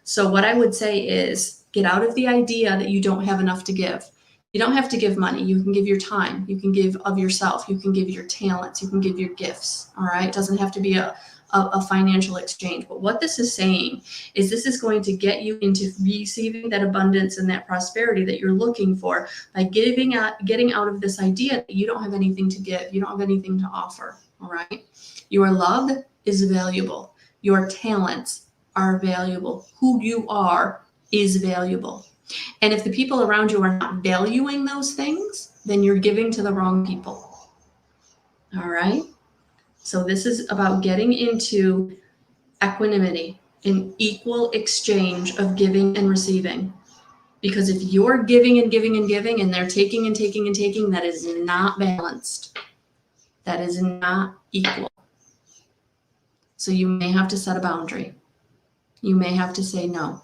So what I would say is get out of the idea that you don't have enough to give. You don't have to give money. You can give your time. You can give of yourself. You can give your talents. You can give your gifts. All right. It doesn't have to be a financial exchange. But what this is saying is this is going to get you into receiving that abundance and that prosperity that you're looking for by getting out of this idea that you don't have anything to give. You don't have anything to offer. All right. Your love is valuable. Your talents are valuable. Who you are is valuable. And if the people around you are not valuing those things, then you're giving to the wrong people. All right. So this is about getting into equanimity, an equal exchange of giving and receiving. Because if you're giving and giving and giving and they're taking and taking and taking, that is not balanced. That is not equal. So you may have to set a boundary. You may have to say no.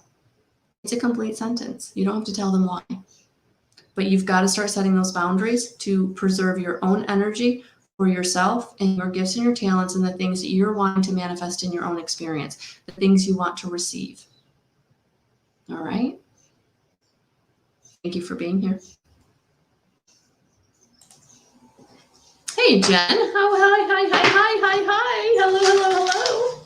It's a complete sentence. You don't have to tell them why. But you've got to start setting those boundaries to preserve your own energy for yourself and your gifts and your talents and the things that you're wanting to manifest in your own experience, the things you want to receive. All right? Thank you for being here. Hey, Jen. Oh, hi. Hello.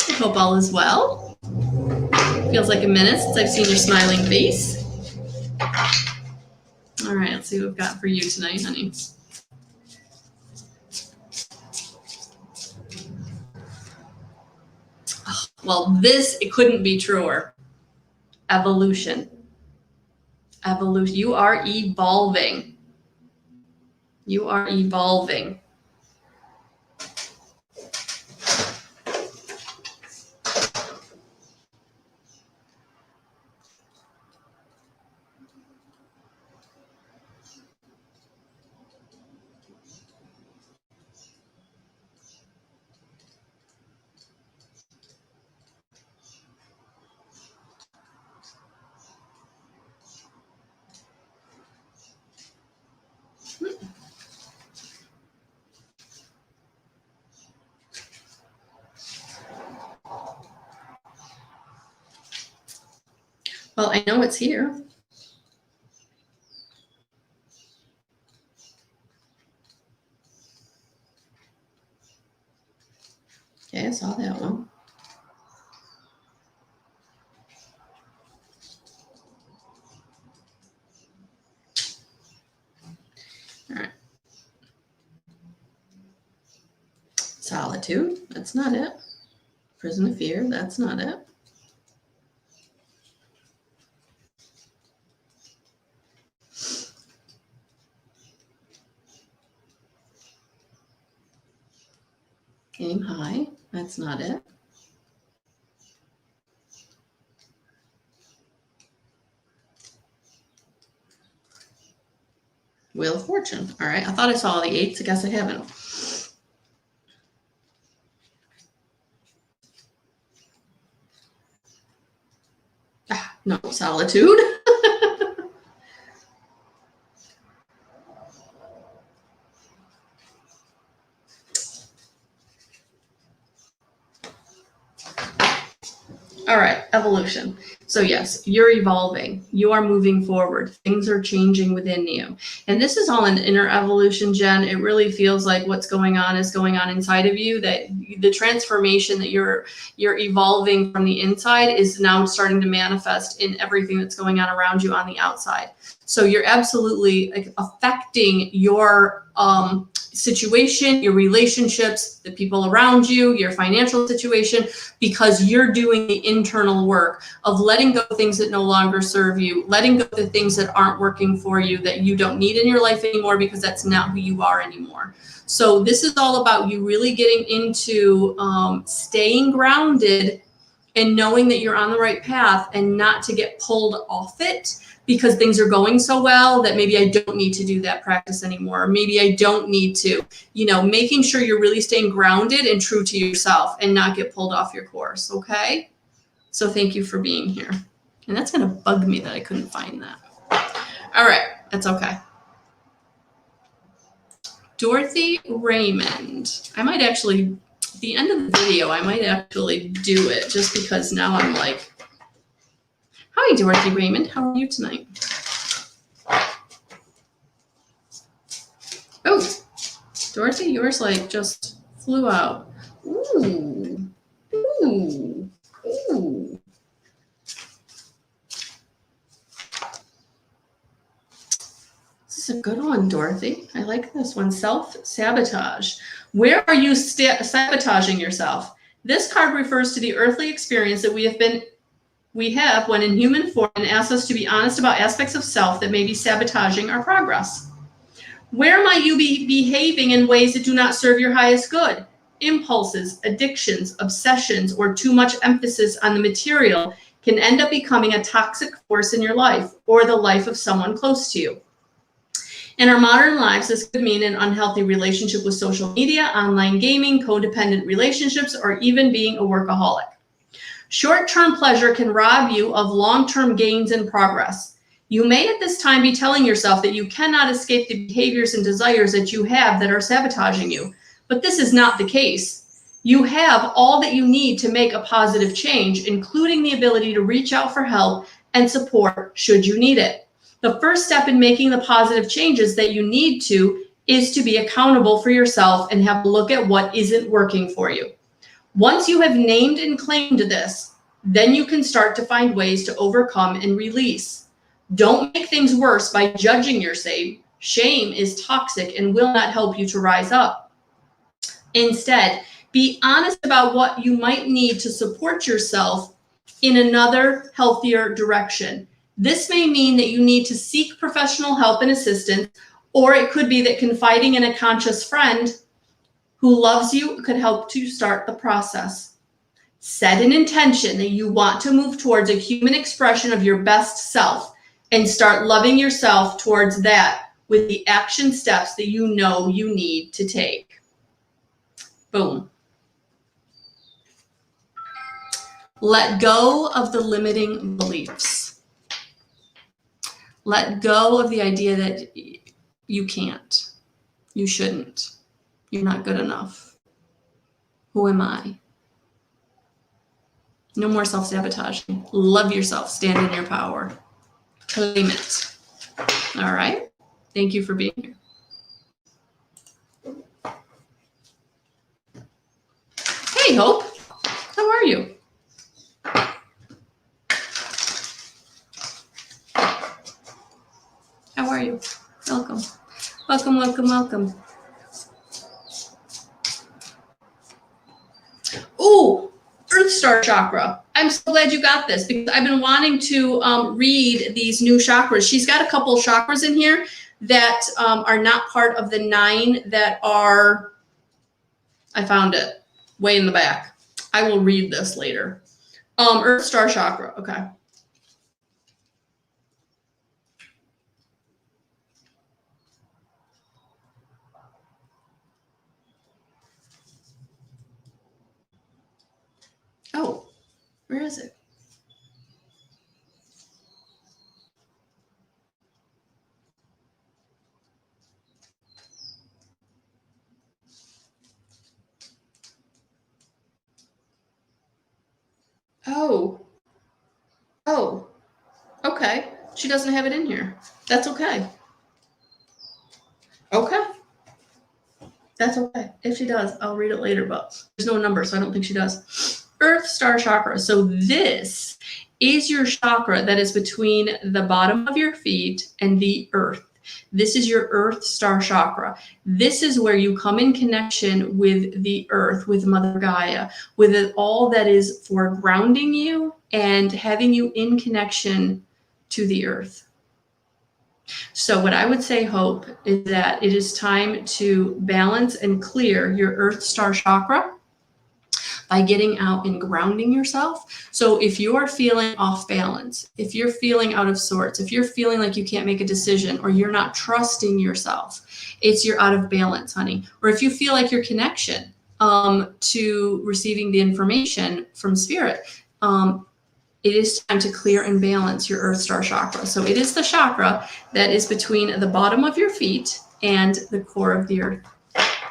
I hope all is well. Feels like a minute since I've seen your smiling face. All right, let's see what we've got for you tonight, honey. Oh, well, it couldn't be truer. Evolution. Evolution. You are evolving. You are evolving. Well, I know it's here. Okay, I saw that one. All right. Solitude, that's not it. Prison of fear, that's not it. Aim high, that's not it. Wheel of Fortune. All right, I thought I saw the 8s. I guess I haven't. No, Solitude. All right, evolution. So yes, you're evolving. You are moving forward. Things are changing within you. And this is all an inner evolution, Jen. It really feels like what's going on is going on inside of you, that the transformation that you're evolving from the inside is now starting to manifest in everything that's going on around you on the outside. So you're absolutely affecting your situation, your relationships, the people around you, your financial situation, because you're doing the internal work of letting go of things that no longer serve you, letting go of the things that aren't working for you, that you don't need in your life anymore, because that's not who you are anymore. So this is all about you really getting into staying grounded and knowing that you're on the right path and not to get pulled off it because things are going so well that maybe I don't need to do that practice anymore. Or maybe I don't need to, making sure you're really staying grounded and true to yourself and not get pulled off your course. Okay. So thank you for being here. And that's going to bug me that I couldn't find that. All right. That's okay. Dorothy Raymond. I might actually, at the end of the video, I might actually do it just because now I'm like, hi, Dorothy Raymond. How are you tonight? Oh, Dorothy, yours like just flew out. Ooh, ooh, ooh. This is a good one, Dorothy. I like this one. Self-sabotage. Where are you sabotaging yourself? This card refers to the earthly experience that we have when in human form and asks us to be honest about aspects of self that may be sabotaging our progress. Where might you be behaving in ways that do not serve your highest good? Impulses, addictions, obsessions, or too much emphasis on the material can end up becoming a toxic force in your life or the life of someone close to you. In our modern lives, this could mean an unhealthy relationship with social media, online gaming, codependent relationships, or even being a workaholic. Short-term pleasure can rob you of long-term gains and progress. You may at this time be telling yourself that you cannot escape the behaviors and desires that you have that are sabotaging you, but this is not the case. You have all that you need to make a positive change, including the ability to reach out for help and support should you need it. The first step in making the positive changes that you need to is to be accountable for yourself and have a look at what isn't working for you. Once you have named and claimed this, then you can start to find ways to overcome and release. Don't make things worse by judging yourself. Shame is toxic and will not help you to rise up. Instead, be honest about what you might need to support yourself in another healthier direction. This may mean that you need to seek professional help and assistance, or it could be that confiding in a conscious friend who loves you could help to start the process. Set an intention that you want to move towards a human expression of your best self and start loving yourself towards that with the action steps that you know you need to take. Boom. Let go of the limiting beliefs. Let go of the idea that you can't, you shouldn't, you're not good enough. Who am I? No more self-sabotaging. Love yourself. Stand in your power. Claim it. All right. Thank you for being here. Hey, Hope. How are you? How are you? Welcome. Welcome, welcome, welcome. Oh, Earth Star Chakra. I'm so glad you got this because I've been wanting to read these new chakras. She's got a couple of chakras in here that are not part of the 9 that are, I found it way in the back. I will read this later. Earth Star Chakra, okay. Oh, where is it? Oh, okay. She doesn't have it in here. That's okay. Okay. That's okay. If she does, I'll read it later, but there's no number, so I don't think she does. Earth Star Chakra. So this is your chakra that is between the bottom of your feet and the earth. This is your Earth Star Chakra. This is where you come in connection with the earth, with Mother Gaia, with it, all that is for grounding you and having you in connection to the earth. So what I would say, Hope, is that it is time to balance and clear your Earth Star Chakra by getting out and grounding yourself. So if you are feeling off balance, if you're feeling out of sorts, if you're feeling like you can't make a decision or you're not trusting yourself, it's you're out of balance, honey. Or if you feel like your connection to receiving the information from spirit, it is time to clear and balance your Earth Star chakra. So it is the chakra that is between the bottom of your feet and the core of the earth.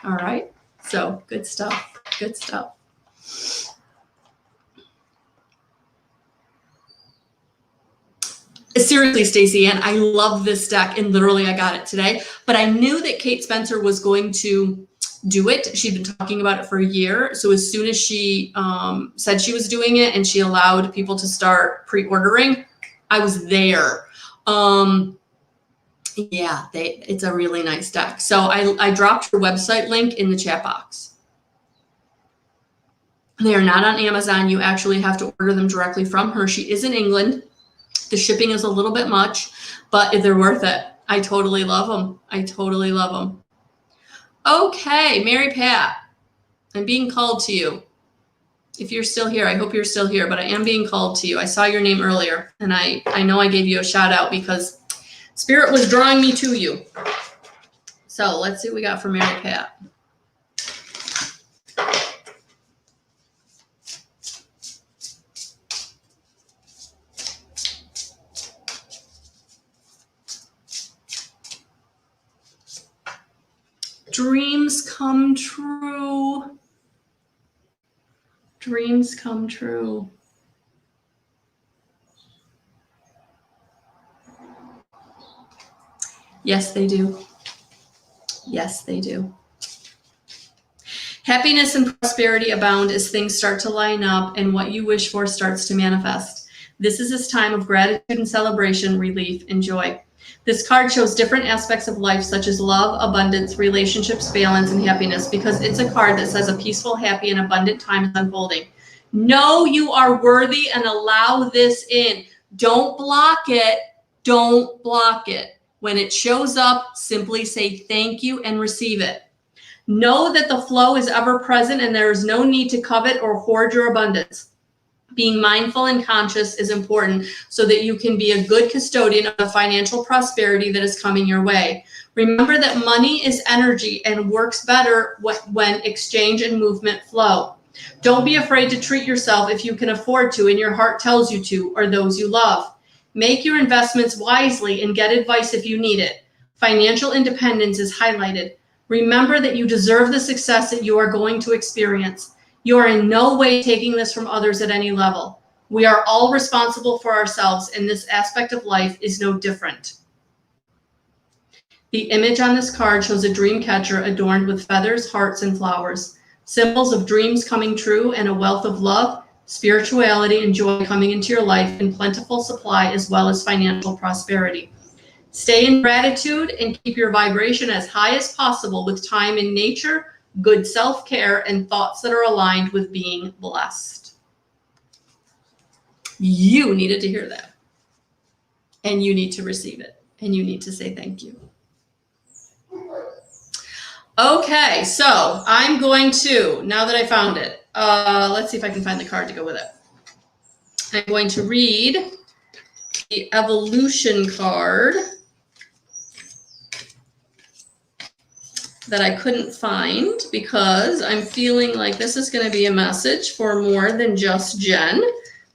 All right. So good stuff. Good stuff. Seriously, Stacey Ann, I love this deck, and literally I got it today, but I knew that Kate Spencer was going to do it. She'd been talking about it for a year. So as soon as she said she was doing it and she allowed people to start pre-ordering, I was there. Yeah, it's a really nice deck. So I dropped her website link in the chat box. They are not on Amazon. You actually have to order them directly from her. She is in England. The shipping is a little bit much, but they're worth it. I totally love them. I totally love them. Okay, Mary Pat, I'm being called to you. If you're still here, I hope you're still here, but I am being called to you. I saw your name earlier, and I know I gave you a shout out because Spirit was drawing me to you. So let's see what we got for Mary Pat. Dreams come true. Dreams come true. Yes, they do. Yes, they do. Happiness and prosperity abound as things start to line up and what you wish for starts to manifest. This is this time of gratitude and celebration, relief, and joy. This card shows different aspects of life, such as love, abundance, relationships, balance, and happiness, because it's a card that says a peaceful, happy, and abundant time is unfolding. Know you are worthy and allow this in. Don't block it. Don't block it. When it shows up, simply say thank you and receive it. Know that the flow is ever present and there is no need to covet or hoard your abundance. Being mindful and conscious is important so that you can be a good custodian of the financial prosperity that is coming your way. Remember that money is energy and works better when exchange and movement flow. Don't be afraid to treat yourself if you can afford to and your heart tells you to, or those you love. Make your investments wisely and get advice if you need it. Financial independence is highlighted. Remember that you deserve the success that you are going to experience. You are in no way taking this from others at any level. We are all responsible for ourselves, and this aspect of life is no different. The image on this card shows a dream catcher adorned with feathers, hearts, and flowers, symbols of dreams coming true and a wealth of love, spirituality, and joy coming into your life in plentiful supply as well as financial prosperity. Stay in gratitude and keep your vibration as high as possible with time in nature, good self-care, and thoughts that are aligned with being blessed. You needed to hear that. And you need to receive it. And you need to say thank you. Okay, so I'm going to, now that I found it, let's see if I can find the card to go with it. I'm going to read the evolution card that I couldn't find because I'm feeling like this is going to be a message for more than just Jen,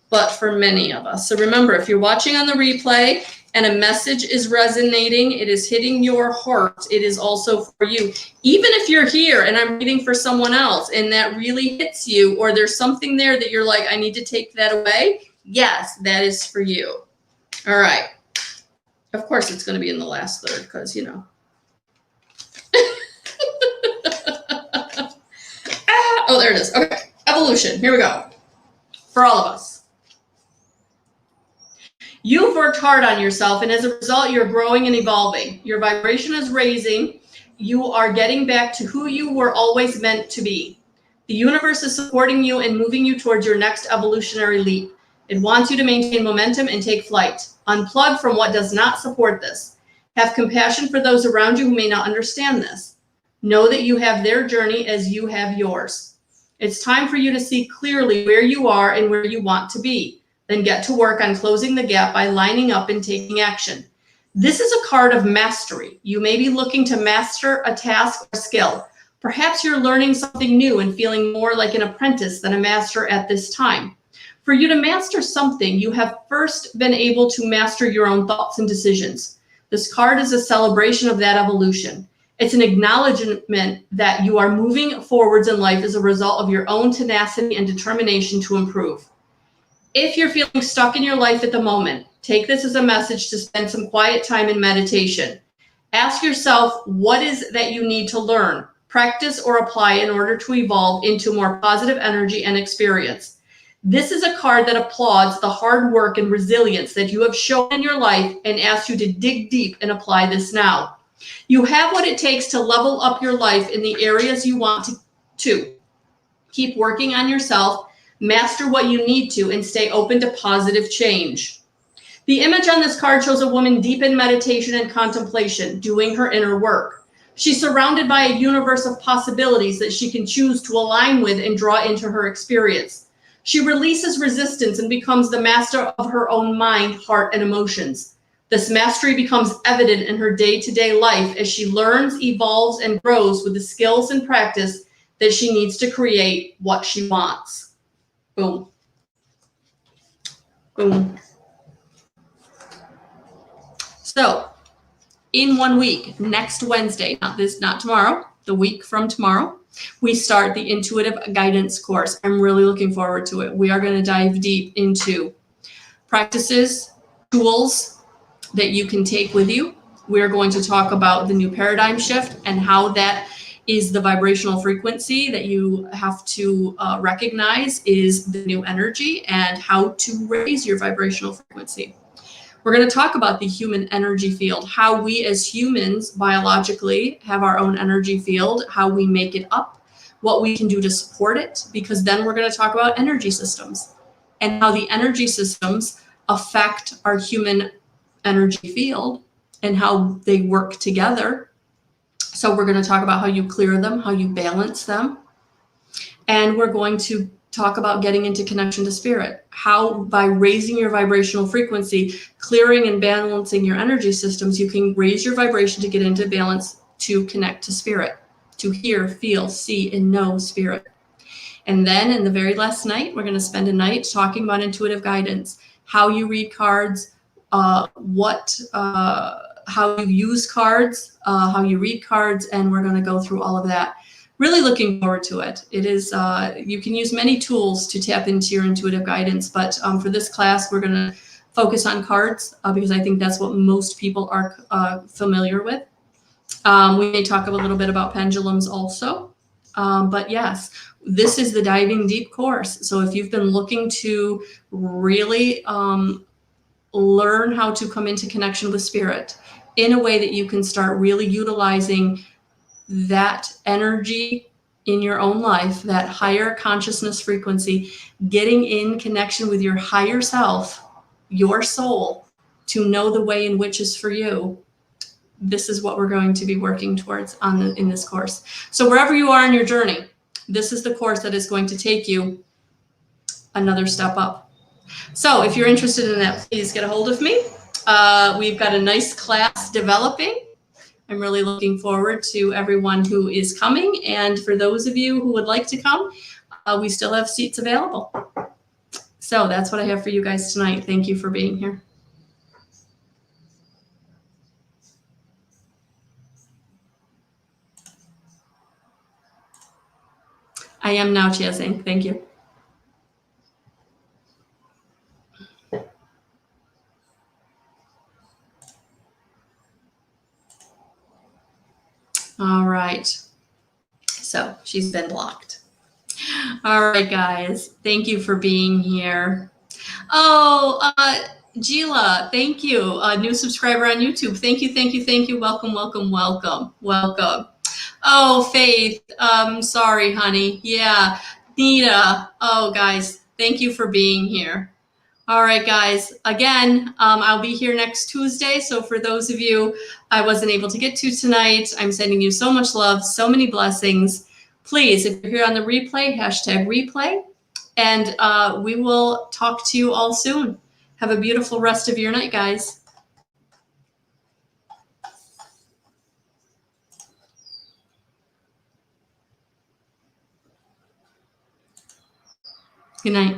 but for many of us. So remember, if you're watching on the replay and a message is resonating, it is hitting your heart, it is also for you. Even if you're here and I'm reading for someone else and that really hits you, or there's something there that you're like, I need to take that away. Yes, that is for you. All right. Of course, it's going to be in the last third because, you know. Oh, there it is. Okay. Evolution. Here we go. For all of us. You've worked hard on yourself, and as a result, you're growing and evolving. Your vibration is raising. You are getting back to who you were always meant to be. The universe is supporting you and moving you towards your next evolutionary leap. It wants you to maintain momentum and take flight. Unplug from what does not support this. Have compassion for those around you who may not understand this. Know that you have their journey as you have yours. It's time for you to see clearly where you are and where you want to be. Then get to work on closing the gap by lining up and taking action. This is a card of mastery. You may be looking to master a task or skill. Perhaps you're learning something new and feeling more like an apprentice than a master at this time. For you to master something, you have first been able to master your own thoughts and decisions. This card is a celebration of that evolution. It's an acknowledgement that you are moving forwards in life as a result of your own tenacity and determination to improve. If you're feeling stuck in your life at the moment, take this as a message to spend some quiet time in meditation. Ask yourself, what is that you need to learn, practice, or apply in order to evolve into more positive energy and experience? This is a card that applauds the hard work and resilience that you have shown in your life and asks you to dig deep and apply this now. You have what it takes to level up your life in the areas you want to. Keep working on yourself, master what you need to, and stay open to positive change. The image on this card shows a woman deep in meditation and contemplation, doing her inner work. She's surrounded by a universe of possibilities that she can choose to align with and draw into her experience. She releases resistance and becomes the master of her own mind, heart, and emotions. This mastery becomes evident in her day-to-day life as she learns, evolves, and grows with the skills and practice that she needs to create what she wants. Boom. Boom. So, in 1 week, next Wednesday, not tomorrow, the week from tomorrow, we start the Intuitive Guidance course. I'm really looking forward to it. We are going to dive deep into practices, tools that you can take with you. We're going to talk about the new paradigm shift and how that is the vibrational frequency that you have to recognize is the new energy and how to raise your vibrational frequency. We're going to talk about the human energy field, how we as humans biologically have our own energy field, how we make it up, what we can do to support it, because then we're going to talk about energy systems and how the energy systems affect our human energy field and how they work together. So we're going to talk about how you clear them, how you balance them. And we're going to talk about getting into connection to spirit, how by raising your vibrational frequency, clearing and balancing your energy systems, you can raise your vibration to get into balance, to connect to spirit, to hear, feel, see, and know spirit. And then in the very last night, we're going to spend a night talking about intuitive guidance, how you read cards, how you use cards, how you read cards, and we're going to go through all of that. Really looking forward to it. It is, you can use many tools to tap into your intuitive guidance, but for this class, we're going to focus on cards because I think that's what most people are familiar with. We may talk a little bit about pendulums also, but yes, this is the Diving Deep course. So if you've been looking to really learn how to come into connection with spirit in a way that you can start really utilizing that energy in your own life, that higher consciousness frequency, getting in connection with your higher self, your soul, to know the way in which is for you. This is what we're going to be working towards in this course. So wherever you are in your journey, this is the course that is going to take you another step up. So if you're interested in that, please get a hold of me. We've got a nice class developing. I'm really looking forward to everyone who is coming. And for those of you who would like to come, we still have seats available. So that's what I have for you guys tonight. Thank you for being here. I am now chazzing. Thank you. All right. So she's been blocked. All right, guys. Thank you for being here. Oh, Gila, thank you. A new subscriber on YouTube. Thank you, thank you, thank you. Welcome, welcome, welcome, welcome. Oh, Faith. Sorry, honey. Yeah. Nita. Oh, guys. Thank you for being here. All right, guys. Again, I'll be here next Tuesday. So for those of you I wasn't able to get to tonight, I'm sending you so much love, so many blessings. please, if you're here on the replay, #replay. And we will talk to you all soon. Have a beautiful rest of your night, guys. Good night.